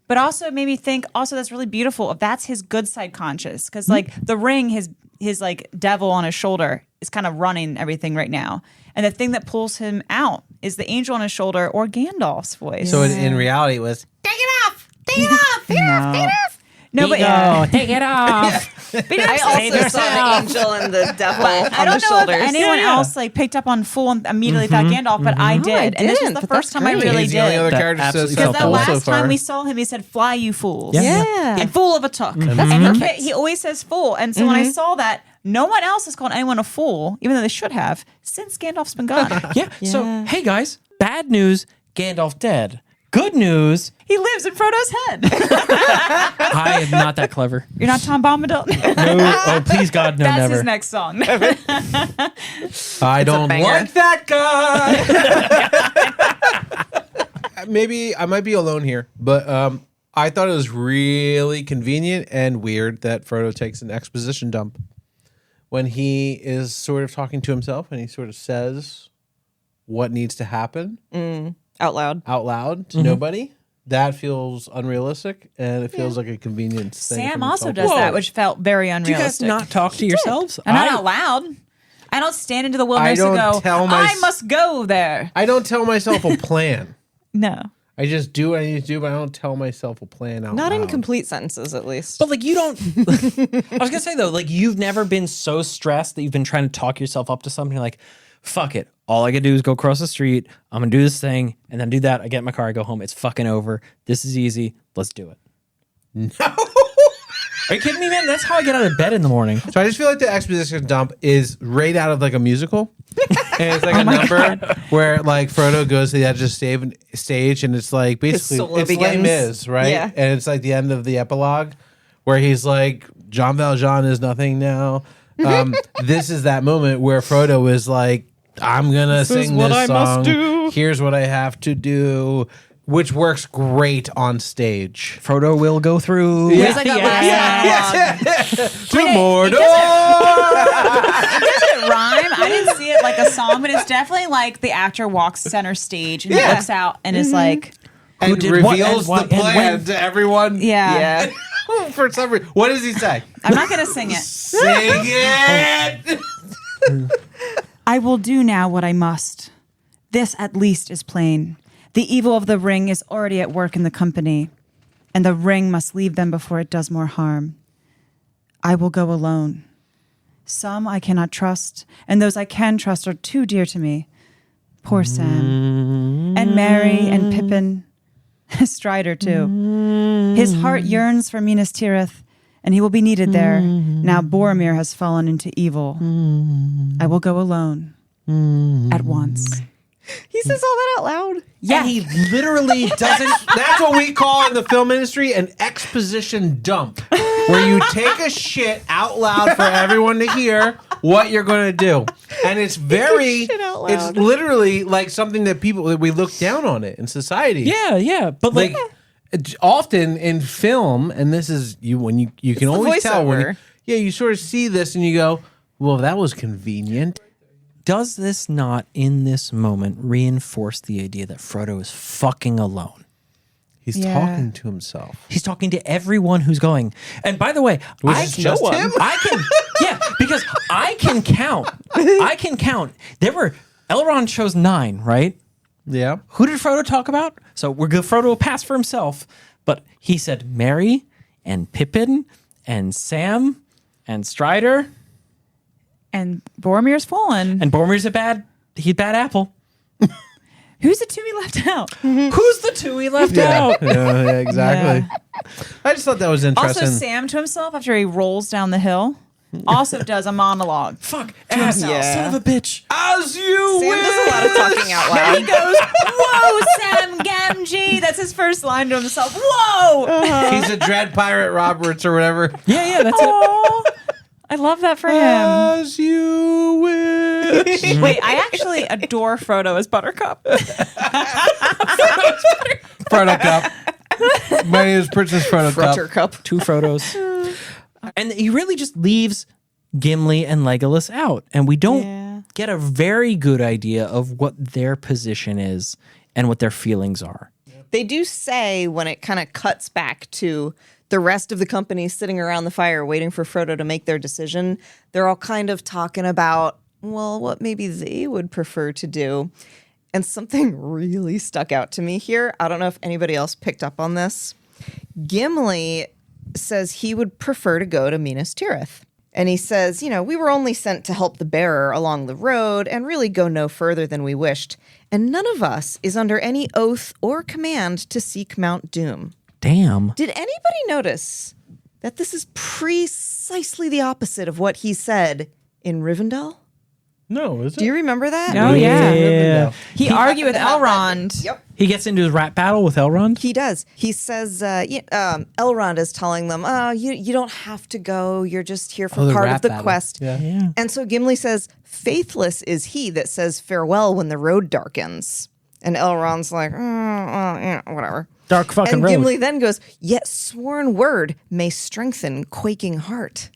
but also it made me think also that's really beautiful if that's his good side conscious. Because like the ring, his like devil on his shoulder is kind of running everything right now. And the thing that pulls him out is the angel on his shoulder or Gandalf's voice. So in reality, it was take it off, take it off. No, but yeah. take it off. I also saw the angel and the devil I on don't the know shoulders. if anyone else like picked up on Fool and immediately thought Gandalf, but I did. And this was didn't, the but first that's time I great. really he's the only did. other That character that says absolutely Because the full so last far. time we saw him, he said, "Fly, you fools." Yeah. And fool of a tuck. And he always says fool. And so when I saw that, no one else has called anyone a fool, even though they should have, since Gandalf's been gone. Yeah. So hey guys, bad news, Gandalf dead. Good news, He lives in Frodo's head. I am not that clever. You're not Tom Bombadil. No, oh please God, no, That's never. his next song. I don't banger. like that guy. Maybe I might be alone here, but I thought it was really convenient and weird that Frodo takes an exposition dump when he is sort of talking to himself and he sort of says what needs to happen Out loud. out loud to nobody. That feels unrealistic, and it feels like a convenient thing. Sam from also himself. does Whoa. that, which felt very Do you guys unrealistic. not talk to yourselves? And not out loud. I don't stand into the wilderness don't and go, tell my- I must go there. I don't tell myself a plan. No. I just do what I need to do, but I don't tell myself a plan out Not in loud. complete sentences, at least. But like you don't I was gonna say though, like you've never been so stressed that you've been trying to talk yourself up to something. You're like, fuck it. All I gotta do is go across the street. I'm gonna do this thing and then do that. I get in my car, I go home. It's fucking over. This is easy. Let's do it. Are you kidding me, man? That's how I get out of bed in the morning. So I just feel like the exposition dump is right out of like a musical. And it's like a number where like Frodo goes to the edge of stage and it's like basically solo it's Les begins. Mis, right? Yeah. And it's like the end of the epilogue where he's like, Jean Valjean is nothing now. This is that moment where Frodo is like, I'm gonna sing this song. Here's what I have to do, which works great on stage. Frodo will go through. There's like a last monologue. To Mordor. It doesn't rhyme. I didn't see it like a song, but it's definitely like the actor walks center stage and Yeah. looks out and is like, And did what reveals and why the and plan when. to everyone. yeah. For some reason, what does he say? I'm not going to sing it. Sing it. I will do now what I must. This at least is plain. The evil of the ring is already at work in the company, and the ring must leave them before it does more harm. I will go alone. Some I cannot trust, and those I can trust are too dear to me. Poor Sam. And Merry and Pippin. Strider, too. His heart yearns for Minas Tirith, and he will be needed there. Now Boromir has fallen into evil. I will go alone. At once. He says all that out loud. Yeah. And he literally doesn't. That's what we call in the film industry an exposition dump, where you take a shit out loud for everyone to hear what you're going to do, and it's very. shit out loud. It's literally like something that we look down on it in society. Yeah. But like, It's often in film, and this is when you can the always tell when voiceover. you sort of see this and you go, well, that was convenient. does this not, in this moment, reinforce the idea that Frodo is fucking alone? He's Yeah. talking to himself. He's talking to everyone who's going. And by the way, is just him? I can, yeah, because I can count. I can count. There were Elrond chose 9, right? Yeah. Who did Frodo talk about? So we're good. Frodo will pass for himself, but he said Merry and Pippin and Sam and Strider, And Boromir's fallen. and Boromir's a bad apple. Who's the two he left out? Who's the 2 he left out? Yeah, exactly. I just thought that was interesting. Also, Sam to himself after he rolls down the hill also does a monologue. Fuck, ass, Yeah. son of a bitch. As you Sam does a lot of talking out And he loud. goes, "Whoa, Sam Gamgee!" That's his first line to himself. Whoa! He's a dread pirate Roberts or whatever. Yeah, that's it. Oh, I love that for him. As you wish. Wait, I actually adore Frodo as Buttercup. Frodo Cup. My name is Princess Frodo Cup. Buttercup. 2 Frodos. And he really just leaves Gimli and Legolas out. And we don't Yeah. get a very good idea of what their position is and what their feelings are. They do say when it kind of cuts back to the rest of the company sitting around the fire waiting for Frodo to make their decision, they're all kind of talking about, well, what maybe they would prefer to do. And something really stuck out to me here. I don't know if anybody else picked up on this. Gimli says he would prefer to go to Minas Tirith. And he says, we were only sent to help the bearer along the road and really go no further than we wished. And none of us is under any oath or command to seek Mount Doom. Damn. Did anybody notice that this is precisely the opposite of what he said in Rivendell? No, is it? Do you remember that? Oh, yeah. Yeah. He argued with Elrond. Yep. He gets into his rap battle with Elrond. He does. He says, Elrond is telling them, you don't have to go. You're just here for the part of rap the battle. quest. Yeah. And so Gimli says, faithless is he that says farewell when the road darkens. And Elrond's like, whatever. Dark fucking And road. Gimli then goes, yet sworn word may strengthen quaking heart.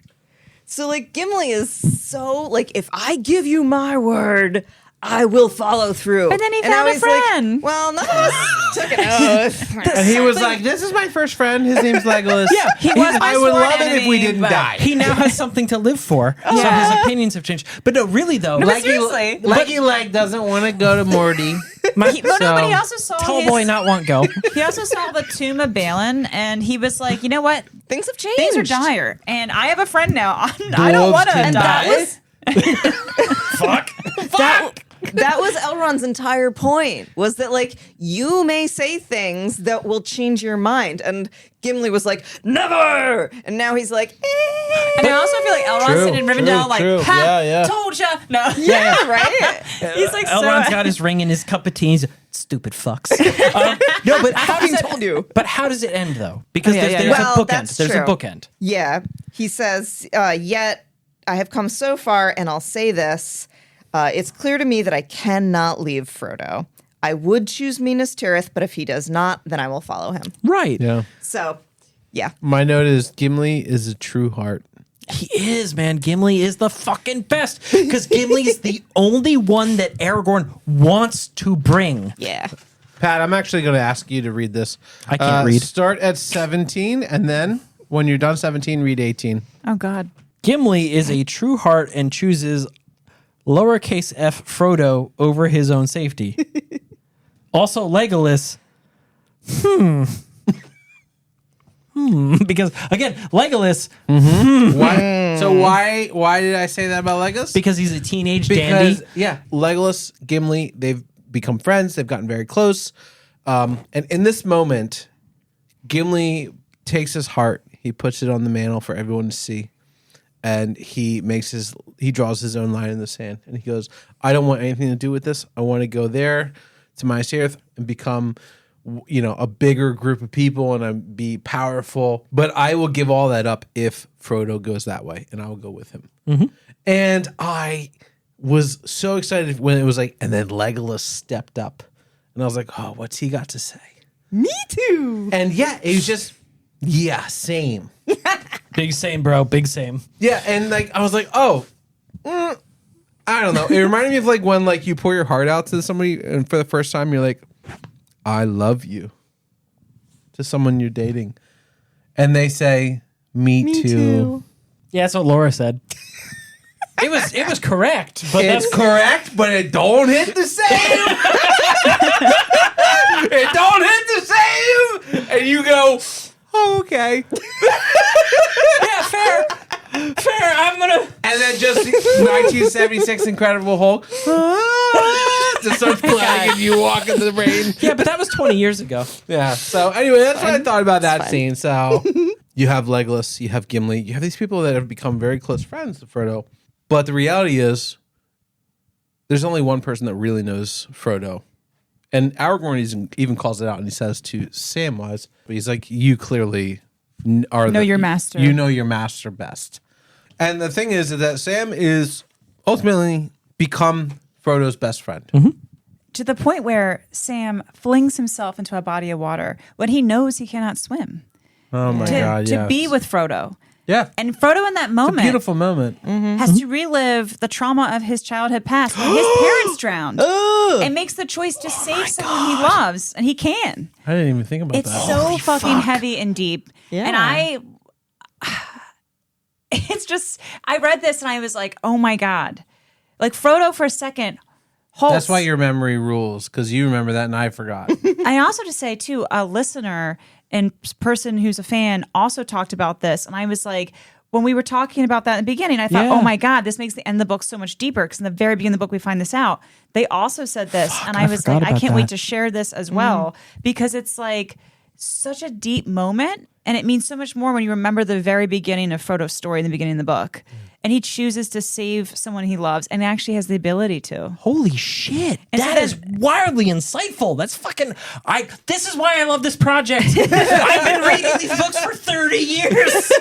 So like Gimli is so like, if I give you my word, I will follow through. And then he now found a he's like, friend. well, none of us took an oath. And he was like, this is my first friend. His name's Legolas. Yeah, he was I my would sworn love it if we enemy, didn't but- die. He now has something to live for, so Yeah. his opinions have changed. But no, really though, but like seriously. Lucky Leg doesn't want to go to Morty. my, But no, but he So- also saw tell his, boy not want go. He also saw the tomb of Balin, and he was like, you know what? Things have changed. Things are dire, and I have a friend now. I don't Dwarves want to can die. die? Fuck. That was Elrond's entire point, was that like you may say things that will change your mind. And Gimli was like, never. And now he's like, And I also feel like Elrond's True, sitting in Rivendell, true, like, true. ha, Yeah. told ya. No. yeah, right? He's like, Elrond's so. got his ring and his cup of tea. He's stupid fucks. No, but how does told you. But how does it end though? Because there's Well, a bookend. that's There's a true. bookend. Yeah. He says, yet I have come so far, and I'll say this. It's clear to me that I cannot leave Frodo. I would choose Minas Tirith, but if he does not, then I will follow him. Right. Yeah. So, yeah. My note is Gimli is a true heart. He is, man. Gimli is the fucking best because Gimli is the only one that Aragorn wants to bring. Yeah. Pat, I'm actually going to ask you to read this. I can't read. Start at 17, and then when you're done 17, read 18. Oh, God. Gimli is a true heart and chooses lowercase f Frodo over his own safety. Also, Legolas. Because again, Legolas, Why? So why did I say that about Legolas? because he's a teenage Because dandy. yeah, Legolas, Gimli, they've become friends. They've gotten very close. And in this moment, Gimli takes his heart. He puts it on the mantle for everyone to see, and he draws his own line in the sand. And he goes, "I don't want anything to do with this. I want to go there to Minas Tirith and become." A bigger group of people and be powerful, but I will give all that up if Frodo goes that way, and I will go with him. And I was so excited when it was like, and then Legolas stepped up, and I was like, oh, what's he got to say? Me too. And yeah, it was just, yeah, same. Big same, bro. Big same. Yeah, and like I was like, oh, I don't know. It reminded me of like when like you pour your heart out to somebody, and for the first time, you're like, I love you, to someone you're dating, and they say, "Me too." Yeah, that's what Laura said. It was correct, but It's correct, but it don't hit the same. It don't hit the same, and you go, oh, "Okay." yeah, fair. Fair. I'm gonna. And then just 1976 Incredible Hulk just starts playing, and you walk into the rain. Yeah, but that was 20 years ago. Yeah. So anyway, that's what I thought about that scene. So you have Legolas, you have Gimli, you have these people that have become very close friends to Frodo. But the reality is, there's only one person that really knows Frodo. And Aragorn even calls it out, and he says to Samwise, but he's like, you clearly Know your master. You know your master best. And the thing is that Sam is ultimately become Frodo's best friend. To the point where Sam flings himself into a body of water when he knows he cannot swim. Oh my God, To yes. be with Frodo. Yeah. And Frodo in that moment Beautiful moment. has to relive the trauma of his childhood past when his parents drowned and makes the choice to save someone he loves, and he can. I didn't even think about It's that. so fucking heavy and deep. Yeah. And it's just, I read this and I was like, oh my God. Like Frodo for a second holds. That's why your memory rules, because you remember that and I forgot. I also just say too, a listener and person who's a fan also talked about this, and I was like, when we were talking about that in the beginning, I thought, Yeah. oh my God, this makes the end of the book so much deeper, because in the very beginning of the book we find this out. They also said this, and I was forgot like, I about can't wait that. to share this as well, because it's like such a deep moment, and it means so much more when you remember the very beginning of Frodo's story in the beginning of the book. And he chooses to save someone he loves, and actually has the ability to. Holy shit. And That so is wildly insightful. That's fucking this is why I love this project. I've been reading these books for 30 years.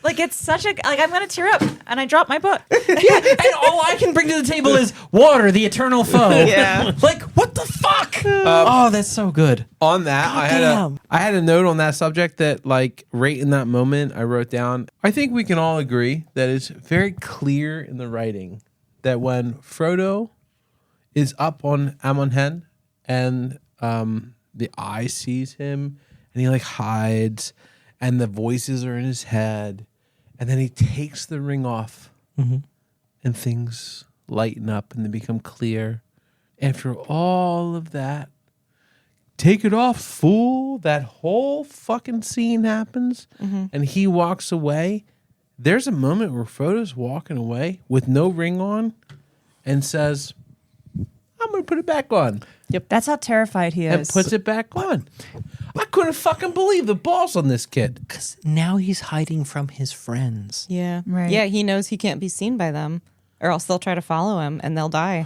Like, it's such a, like, I'm going to tear up, and I dropped my book. And all I can bring to the table is water, the eternal foe. Yeah. Like, what the fuck? Oh, that's so good. On that, Goddamn. I had a note on that subject that, like, right in that moment, I wrote down, I think we can all agree that it's very clear in the writing that when Frodo is up on Amon Hen and the eye sees him and he, like, hides and the voices are in his head and then he takes the ring off and things lighten up and they become clear. After all of that, take it off, fool. That whole fucking scene happens and he walks away. There's a moment where Frodo's walking away with no ring on and says, I'm going to put it back on. That's how terrified he And is. puts it back on. I couldn't fucking believe the balls on this kid. Because now he's hiding from his friends. Yeah. Right. Yeah, he knows he can't be seen by them, or else they'll try to follow him and they'll die.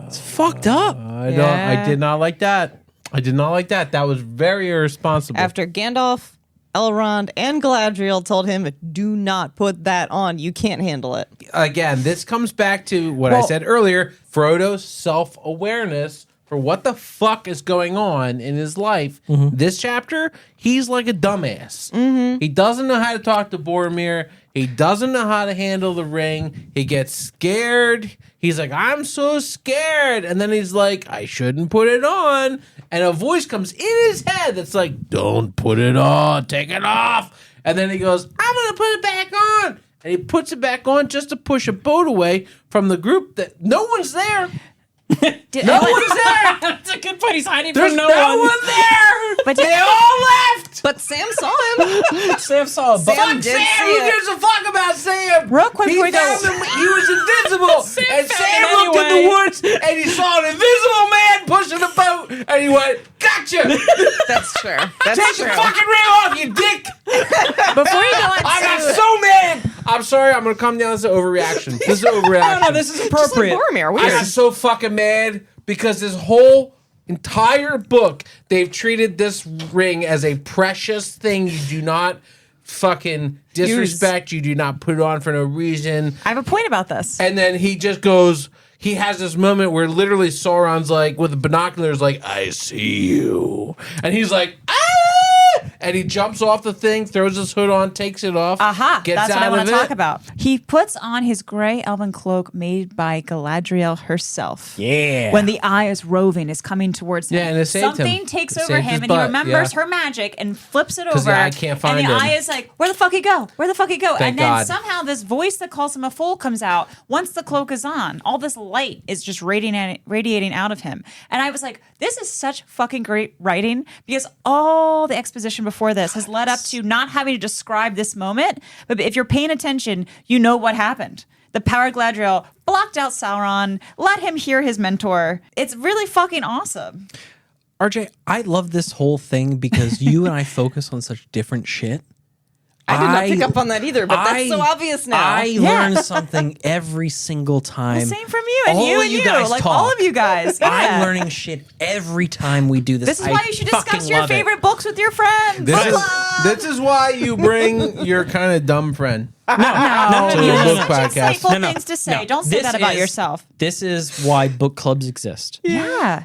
It's fucked up. I did not like that. I did not like that. That was very irresponsible. After Gandalf, Elrond, and Galadriel told him, do not put that on. You can't handle it. Again, this comes back to what I said earlier, Frodo's self-awareness for what the fuck is going on in his life. This chapter, he's like a dumbass. He doesn't know how to talk to Boromir. He doesn't know how to handle the ring. He gets scared. He's like, I'm so scared. And then he's like, I shouldn't put it on. And a voice comes in his head that's like, don't put it on. Take it off. And then he goes, I'm going to put it back on. And he puts it back on just to push a boat away from the group that no one's there. No one's there. That's a good point. He's hiding There's no one there. But They all left. But Sam saw him. Sam saw a Sam Fuck did Sam. see Who it. gives a fuck about Sam? Real quick He before we go. found him. He was invisible. and found Sam him looked in anyway. the woods and he saw an invisible man pushing a boat. And he went, gotcha. That's true. That's Take true. the fucking ring off, you dick. Before you go on, I got so mad. I'm sorry. I'm going to come down. This is overreaction. This is overreaction. No, this is Just like appropriate. Boromir. I Weird. got so fucking mad because this whole entire book, they've treated this ring as a precious thing. You do not fucking disrespect. You do not put it on for no reason. I have a point about this. And then he just goes, he has this moment where literally Sauron's like, with the binoculars, like, I see you. And he's like, ah! And he jumps off the thing, throws his hood on, takes it off. Aha, gets that's what out I want of to it. talk about. He puts on his gray elven cloak made by Galadriel herself. Yeah. When the eye is roving, is coming towards him. Yeah, and it saved him. Something takes It over saved him, his and butt, he remembers yeah. her magic and flips it 'Cause over. the eye can't find and the him. eye is like, where the fuck he go? Where the fuck he go? Thank and then God. somehow this voice that calls him a fool comes out. Once the cloak is on, all this light is just radiating out of him. And I was like, this is such fucking great writing because all the exposition before this has led up to not having to describe this moment. But if you're paying attention, you know what happened. The power of Galadriel blocked out Sauron, let him hear his mentor. It's really fucking awesome. RJ, I love this whole thing because you and I focus on such different shit. I did not pick up on that either, but that's so obvious now. I learn something every single time. Same from you and all you and you. guys Like talk. all of you guys. Yeah. I'm learning shit every time we do this. This is I why you should discuss fucking your love it. favorite books with your friends. This is why you bring your kind of dumb friend. No, To the you book have such podcast. insightful No, things to say. no. Don't say This that about is- yourself. This is why book clubs exist. Yeah.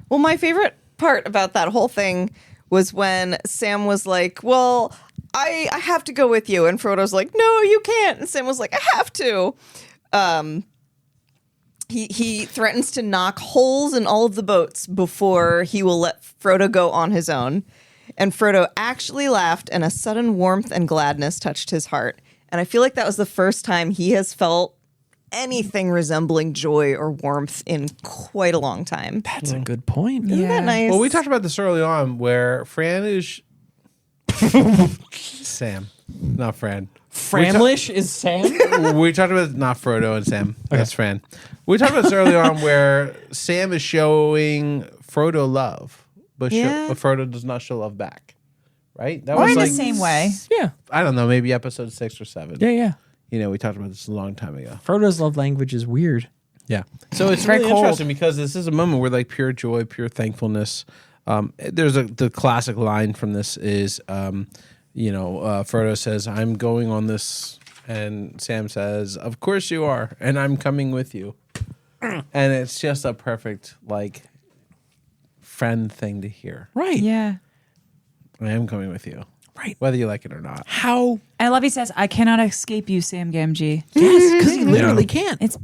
Well, my favorite part about that whole thing was when Sam was like, well, I have to go with you. And Frodo's like, no, you can't. And Sam was like, I have to. He threatens to knock holes in all of the boats before he will let Frodo go on his own. And Frodo actually laughed, and a sudden warmth and gladness touched his heart. And I feel like that was the first time he has felt anything resembling joy or warmth in quite a long time. That's a good point. Isn't that nice? Well, we talked about this early on where Fran is Sam, not Fran. Framlish is Sam? We talked about not Frodo and Sam. That's Fran. We talked about this early on where Sam is showing Frodo love, but Yeah. Frodo does not show love back. Right? That Or was in like the same way. Yeah. I don't know, maybe episode 6 or 7. Yeah, yeah. You know, we talked about this a long time ago. Frodo's love language is weird. Yeah. So it's Very really cold. interesting because this is a moment where like pure joy, pure thankfulness. There's the classic line from this is, Frodo says, I'm going on this. And Sam says, of course you are. And I'm coming with you. And it's just a perfect like friend thing to hear. Right. Yeah. I am coming with you. Right. Whether you like it or not. How? I love he says, I cannot escape you, Sam Gamgee. Yes, because he literally can't. It's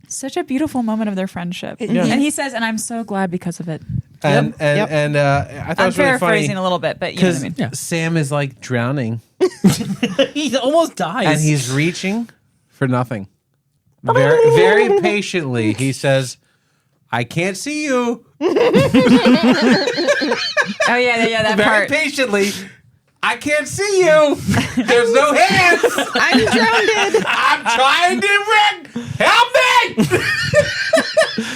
such a beautiful moment of their friendship. Yeah. And he says, and I'm so glad because of it. And Yep. I thought it I'm was really paraphrasing funny a little bit, but you know what I because mean. Yeah. Sam is like drowning. He almost dies. And he's reaching for nothing. Very, very patiently, he says, I can't see you. Oh, yeah, that Very part. patiently, I can't see you. There's no hands. I'm drowned. I'm trying to help me.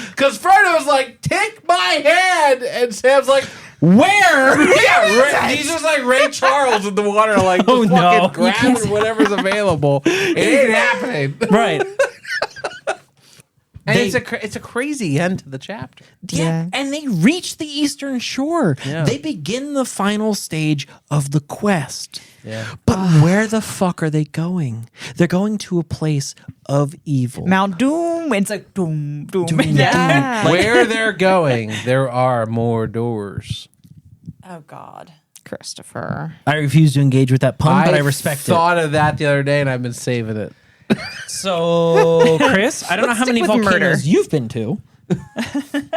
Because Frodo's like, take my hand. And Sam's like, where? Yeah, he's just like Ray Charles in the water, like, Oh, just no. fucking grabbing whatever's available. It ain't happening. Right. And They- it's a crazy end to the chapter. Yeah. And they reach the Eastern Shore. Yeah. They begin the final stage of the quest. Yeah. But where the fuck are they going? They're going to a place of evil. Mount Doom. It's like doom, doom. Yeah. Where they're going, there are more doors. Oh God. Christopher. I refuse to engage with that pun, but I respect thought of that the other day, and I've been saving it. it. So, Chris, I don't know how stick many with volcanoes murder. you've been to.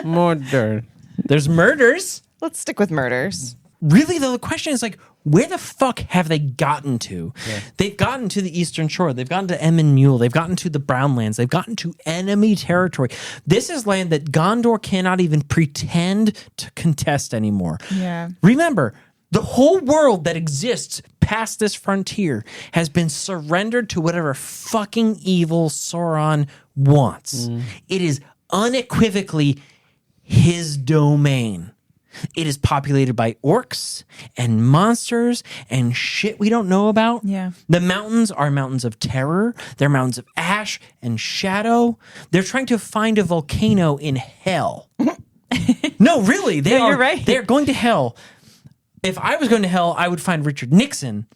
More dirt. There's murders. Let's stick with murders. Really, though, the question is like, where the fuck have they gotten to? Yeah. They've gotten to the Eastern Shore. They've gotten to Emyn Muil. They've gotten to the Brownlands. They've gotten to enemy territory. This is land that Gondor cannot even pretend to contest anymore. Yeah. Remember, the whole world that exists past this frontier has been surrendered to whatever fucking evil Sauron wants. It is unequivocally his domain. It is populated by orcs and monsters and shit we don't know about. Yeah. The mountains are mountains of terror. They're mountains of ash and shadow. They're trying to find a volcano in hell. No, really. you're right. They're going to hell. If I was going to hell, I would find Richard Nixon.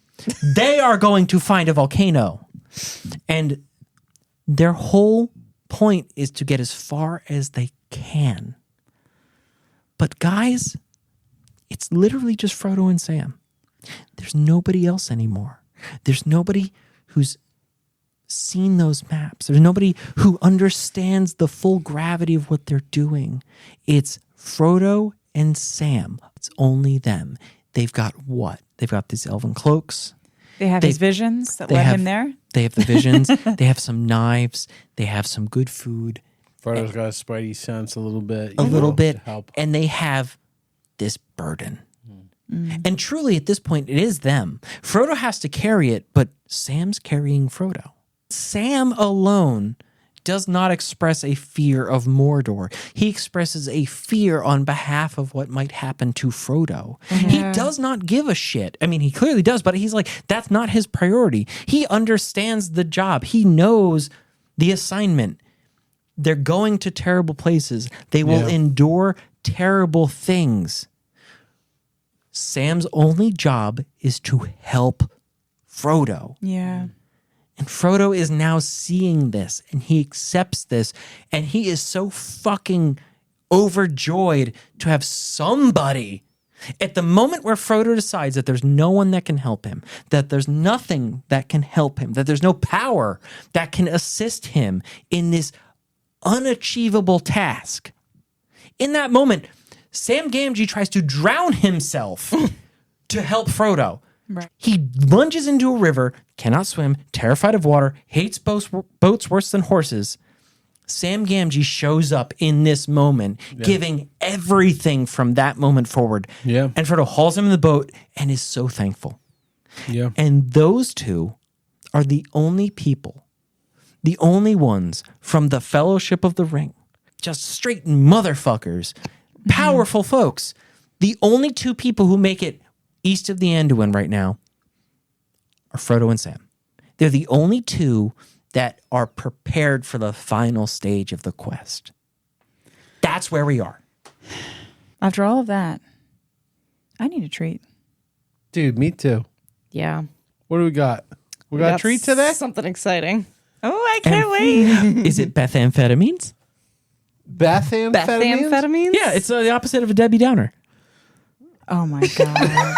They are going to find a volcano. And their whole point is to get as far as they can. But guys, it's literally just Frodo and Sam. There's nobody else anymore. There's nobody who's seen those maps. There's nobody who understands the full gravity of what they're doing. It's Frodo and Sam. It's only them. They've got what? They've got these elven cloaks. They have his visions that led him there. They have the visions. They have some knives. They have some good food. Frodo's got a spidey sense a little bit. A little bit. to help. And they have this burden. And truly, at this point, it is them. Frodo has to carry it, but Sam's carrying Frodo. Sam alone does not express a fear of Mordor. He expresses a fear on behalf of what might happen to Frodo. He does not give a shit. I mean, he clearly does, but he's like, that's not his priority. He understands the job. He knows the assignment. They're going to terrible places. They will endure terrible things. Sam's only job is to help Frodo. Yeah. And Frodo is now seeing this and he accepts this and he is so fucking overjoyed to have somebody. At the moment where Frodo decides that there's no one that can help him, that there's nothing that can help him, that there's no power that can assist him in this unachievable task, in that moment, Sam Gamgee tries to drown himself to help Frodo. Right. He lunges into a river, cannot swim, terrified of water, hates boats worse than horses. Sam Gamgee shows up in this moment, giving everything from that moment forward. Yeah. And Frodo hauls him in the boat and is so thankful. Yeah. And those two are the only people, the only ones from the Fellowship of the Ring, just straight motherfuckers, powerful folks. The only two people who make it east of the Anduin right now are Frodo and Sam. They're the only two that are prepared for the final stage of the quest. That's where we are. After all of that, I need a treat. Dude, me too. Yeah. What do we got? We got a treat today? Something exciting. Oh, I can't wait. Is it bethamphetamines? Bethamphetamines? Bethamphetamines? Yeah, it's the opposite of a Debbie Downer. Oh my God.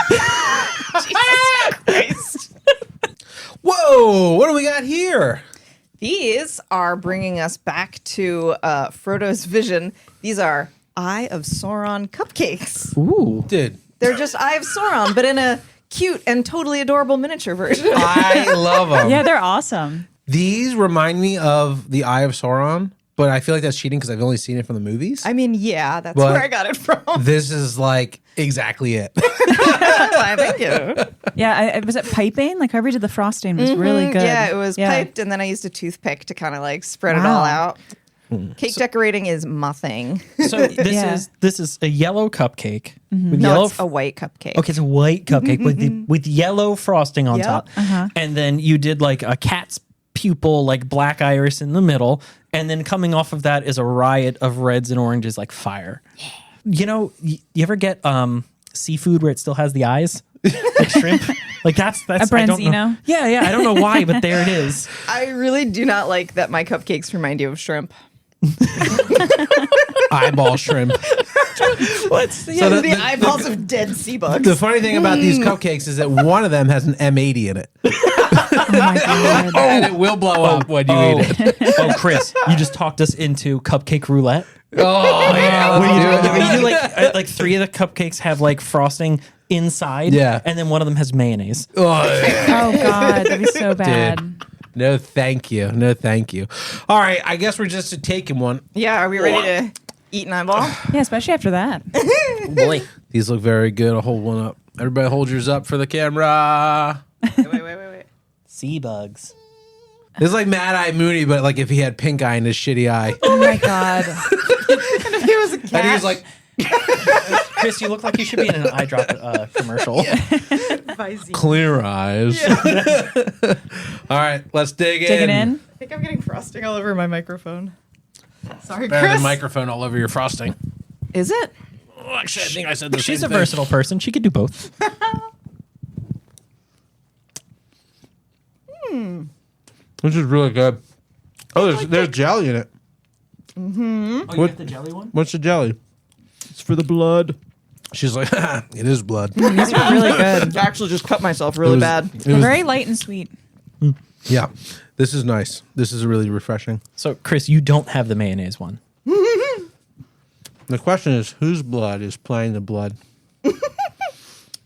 Whoa, what do we got here? These are bringing us back to Frodo's vision. These are Eye of Sauron cupcakes. Ooh. Dude, They're just Eye of Sauron, but in a cute and totally adorable miniature version. I love them. Yeah, they're awesome. These remind me of the Eye of Sauron but I feel like that's cheating because I've only seen it from the movies. I mean, yeah, that's But- where I got it from. This is like exactly it. Why, thank you. Yeah, was it piping? Like whoever did the frosting was really good. Yeah, it was Yeah. piped, and then I used a toothpick to kind of like spread it all Wow. out. Cake decorating is my thing. So this Yeah. is a yellow cupcake with No, yellow. it's a white cupcake. Okay, it's a white cupcake with yellow frosting on Yep. top, and then you did like a cat's pupil, like black iris in the middle, and then coming off of that is a riot of reds and oranges, like fire. You know, you ever get seafood where it still has the eyes, like shrimp? Like that's A I don't know. branzino? Yeah, I don't know why, but there it is. I really do not like that my cupcakes remind you of shrimp. Eyeball shrimp. What's So the- The eyeballs of dead sea bugs. The funny thing about these cupcakes is that one of them has an M80 in it, Oh my god. and it will blow up when you eat it. Oh, Chris, you just talked us into cupcake roulette. Oh yeah, Where you do like 3 of the cupcakes have like frosting inside, Yeah. and then one of them has mayonnaise. Oh, yeah. Oh god, that'd be so bad. No, thank you. No, thank you. All right, I guess we're just taking one. Yeah, are we ready to eat an eyeball? Yeah, especially after that. Boy, These look very good. I'll hold one up. Everybody hold yours up for the camera. Wait. sea bugs. This is like Mad Eye Mooney, but like if he had pink eye in his shitty eye. Oh my god. It was a cat. And he was like, Chris, you look like you should be in an eye drop commercial. clear eyes. All right, let's dig Digging in. I think I'm getting frosting all over my microphone. Sorry, Better Chris. than microphone all over your frosting. Is it? Oh, actually, I think I said the She's a same thing. versatile person. She could do both. This is really good. Oh, there's jelly in it. Oh, you What- the jelly one? What's the jelly? It's for the blood. She's like, it is blood. These are really good. I actually just cut myself really bad. They're very light and sweet. Yeah, this is nice. This is really refreshing. So, Chris, you don't have the mayonnaise one. The question is, whose blood is playing the blood?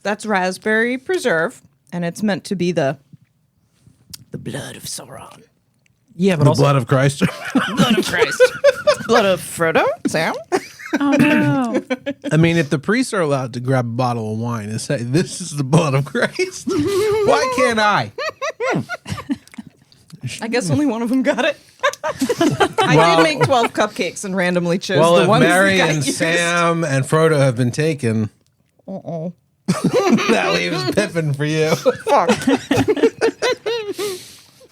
That's raspberry preserve, and it's meant to be the blood of Sauron. Yeah, but The also blood of Christ. Blood of Christ. Blood of Frodo? Sam? Oh no. I mean, if the priests are allowed to grab a bottle of wine and say, this is the blood of Christ, why can't I? I guess only one of them got it. I Well- did make 12 cupcakes and randomly chose Well, the if ones Mary that got and used. Sam and Frodo have been taken, Uh-oh. that leaves Pippin for you. Fuck.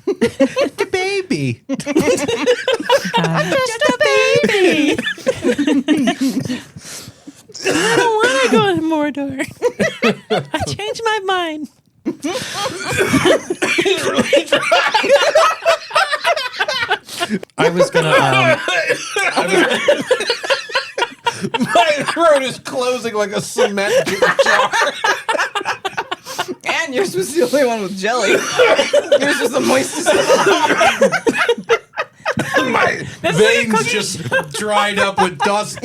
The baby. Just a baby. I don't want to go to Mordor. I changed my mind. I was gonna. My throat is closing like a cement jar. And yours was the only one with jelly. Yours was the moistest. My veins just dried up with dust.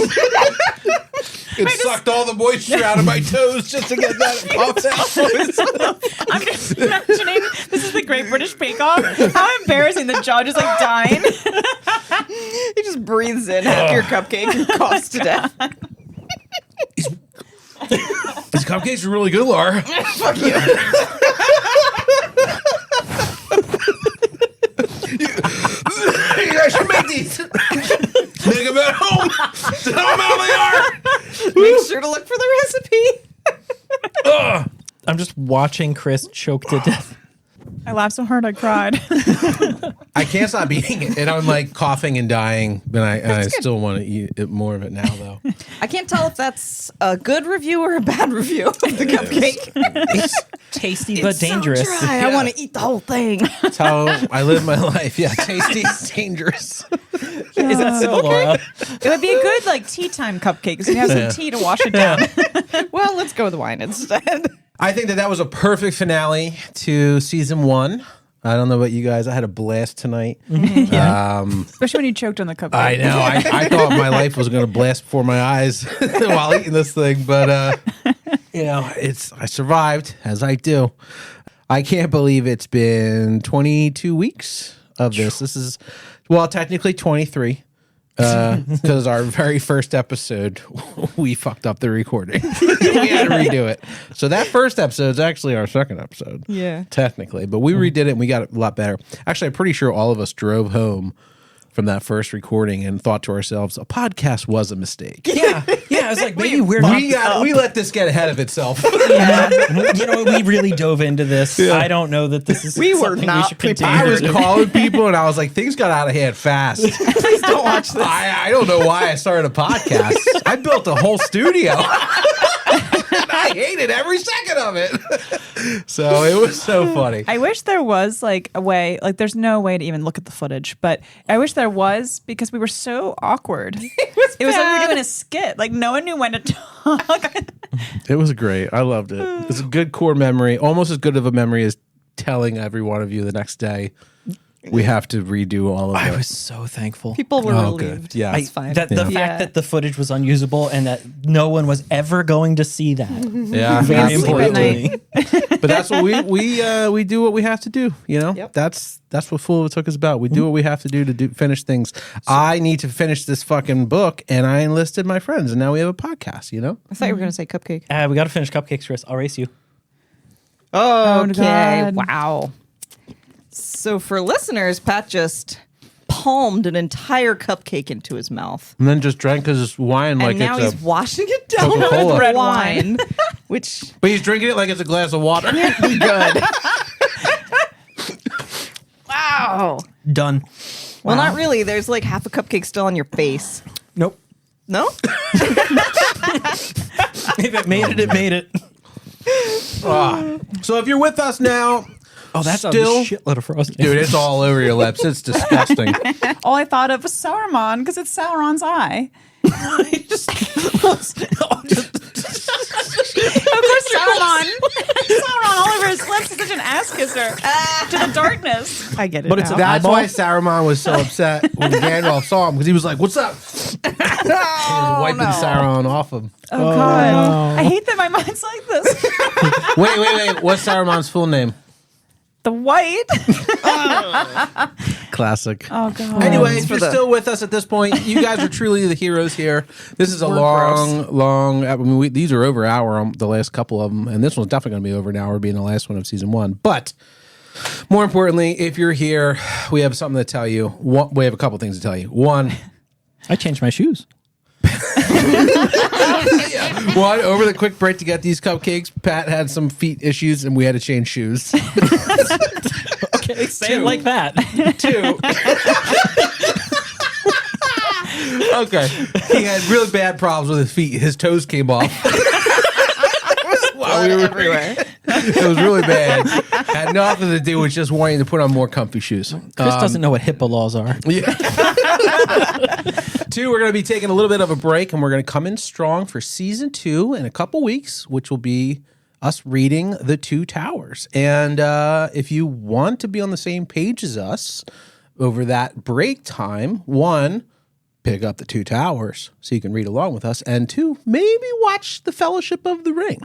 It sucked all the moisture out of my toes just to get that off. I'm just imagining this is the Great British Bake Off. How embarrassing, the jaw just like dying. He just breathes in half your cupcake and coughs to death. These cupcakes are really good, Laura. Fuck you. You guys should make these. Make them at home. Tell them how they are. Make sure to look for the recipe. I'm just watching Chris choke to death. I laughed so hard I cried. I can't stop eating it, and I'm like coughing and dying, but I still want to eat it, more of it now, though. I can't tell if that's a good review or a bad review of the cupcake. It's tasty but dangerous. So dry. I want to eat the whole thing. That's how I live my life. Yeah, tasty, dangerous. Is that so, Laura? It would be a good like tea time cupcake because you have some tea to wash it down. Well, let's go with the wine instead. I think that was a perfect finale to season 1. I don't know about you guys. I had a blast tonight. Especially when you choked on the cupcake. I know. I thought my life was going to blast before my eyes while eating this thing, but I survived, as I do. I can't believe it's been 22 weeks of this. This is, well, technically 23. because our very first episode, we fucked up the recording. We had to redo it. So that first episode is actually our second episode. Yeah. Technically. But we redid it and we got it a lot better. Actually, I'm pretty sure all of us drove home from that first recording and thought to ourselves, a podcast was a mistake. Yeah. I was like, maybe we're not. We let this get ahead of itself. We really dove into this. I don't know that this is We were something not we should continue. I was to do. calling people and I was like, things got out of hand fast. Please don't watch this. I don't know why I started a podcast. I built a whole studio. And I hated every second of it. So it was so funny. I wish there was like a way, like there's no way to even look at the footage, but I wish there was because we were so awkward. It was like we were doing a skit. Like no one knew when to talk. It was great. I loved it. It's a good core memory, almost as good of a memory as telling every one of you the next day we have to redo all of it. I was so thankful. People were Oh, good. relieved. Yeah. It's fine. The Yeah. fact that the footage was unusable and that no one was ever going to see that. Yeah, Very Sleep at important to me. But that's what we do what we have to do. You know, Yep. that's what Fool of a Took is about. We do what we have to do finish things. I need to finish this fucking book, and I enlisted my friends, and now we have a podcast. You know, I thought you were going to say cupcake. We got to finish cupcakes, Chris. I'll race you. Okay. God. Wow. So for listeners, Pat just palmed an entire cupcake into his mouth. and then just drank his wine like And now it's he's washing it down Coca-Cola. with Red wine, which but he's drinking it like it's a glass of water. be good. Wow. Done. Well, not really. There's like half a cupcake still on your face. Nope. No? If it made it, it made it. So if you're with us now, Oh, that's Still- a shitload of frosting. dude, it's all over your lips. It's disgusting. All I thought of was Sauron because it's Sauron's eye. Of course, Sauron. Sauron all over his lips is such an ass kisser to the darkness. I get it. But it's now. a- That's Eyeball? why Saruman was so upset when Gandalf saw him because he was like, "What's up?" He was wiping Sauron off him. Oh, God. I hate that my mind's like this. Wait. What's Saruman's full name? The white. Classic. Oh, God. Anyway, if for you're the- still with us at this point, you guys are truly the heroes here. This is a We're long. I mean, these are over an hour. The last couple of them, and this one's definitely going to be over an hour, being the last one of season 1. But more importantly, if you're here, we have something to tell you. We have a couple things to tell you. One. I changed my shoes. One, over the quick break to get these cupcakes, Pat had some feet issues and we had to change shoes. Okay, say it like that. 2. Okay. He had really bad problems with his feet. His toes came off. While we were everywhere. It was really bad. Had nothing to do with just wanting to put on more comfy shoes. Chris doesn't know what HIPAA laws are. 2, we're going to be taking a little bit of a break and we're going to come in strong for season 2 in a couple weeks, which will be us reading The Two Towers. And if you want to be on the same page as us over that break time, 1, pick up The Two Towers so you can read along with us, and 2, maybe watch The Fellowship of the Ring.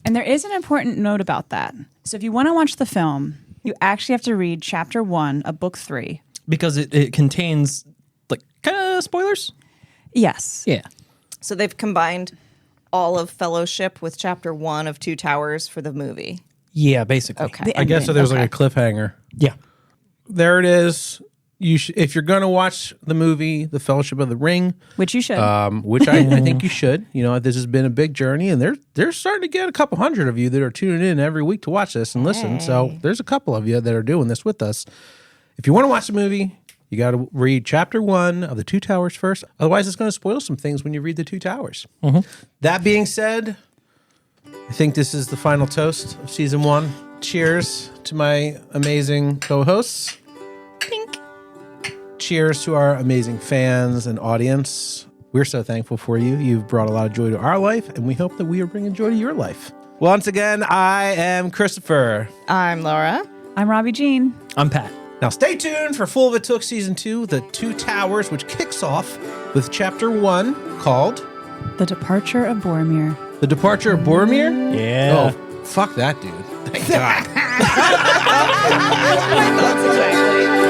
And there is an important note about that. So if you want to watch the film, you actually have to read chapter 1 of book 3. Because it contains, like, kind of spoilers? Yes. Yeah. So they've combined all of Fellowship with chapter 1 of Two Towers for the movie. Yeah, basically. Okay. The I guess so. ending. There's like a cliffhanger. Yeah. There it is. If you're going to watch the movie The Fellowship of the Ring, Which you should. which I think you should. You know, this has been a big journey, and they're starting to get a couple hundred of you that are tuning in every week to watch this and listen. So there's a couple of you that are doing this with us. If you want to watch the movie, you got to read chapter 1 of The Two Towers first. Otherwise, it's going to spoil some things when you read The Two Towers. That being said, I think this is the final toast of season 1. Cheers to my amazing co-hosts. Cheers to our amazing fans and audience. We're so thankful for you. You've brought a lot of joy to our life, and we hope that we are bringing joy to your life. Once again, I am Christopher. I'm Laura. I'm Robbie Jean. I'm Pat. Now stay tuned for Full of It Took Season 2, The Two Towers, which kicks off with Chapter 1 called The Departure of Boromir. The Departure of Boromir? Yeah. Oh, fuck that dude. Thank God. That's exactly.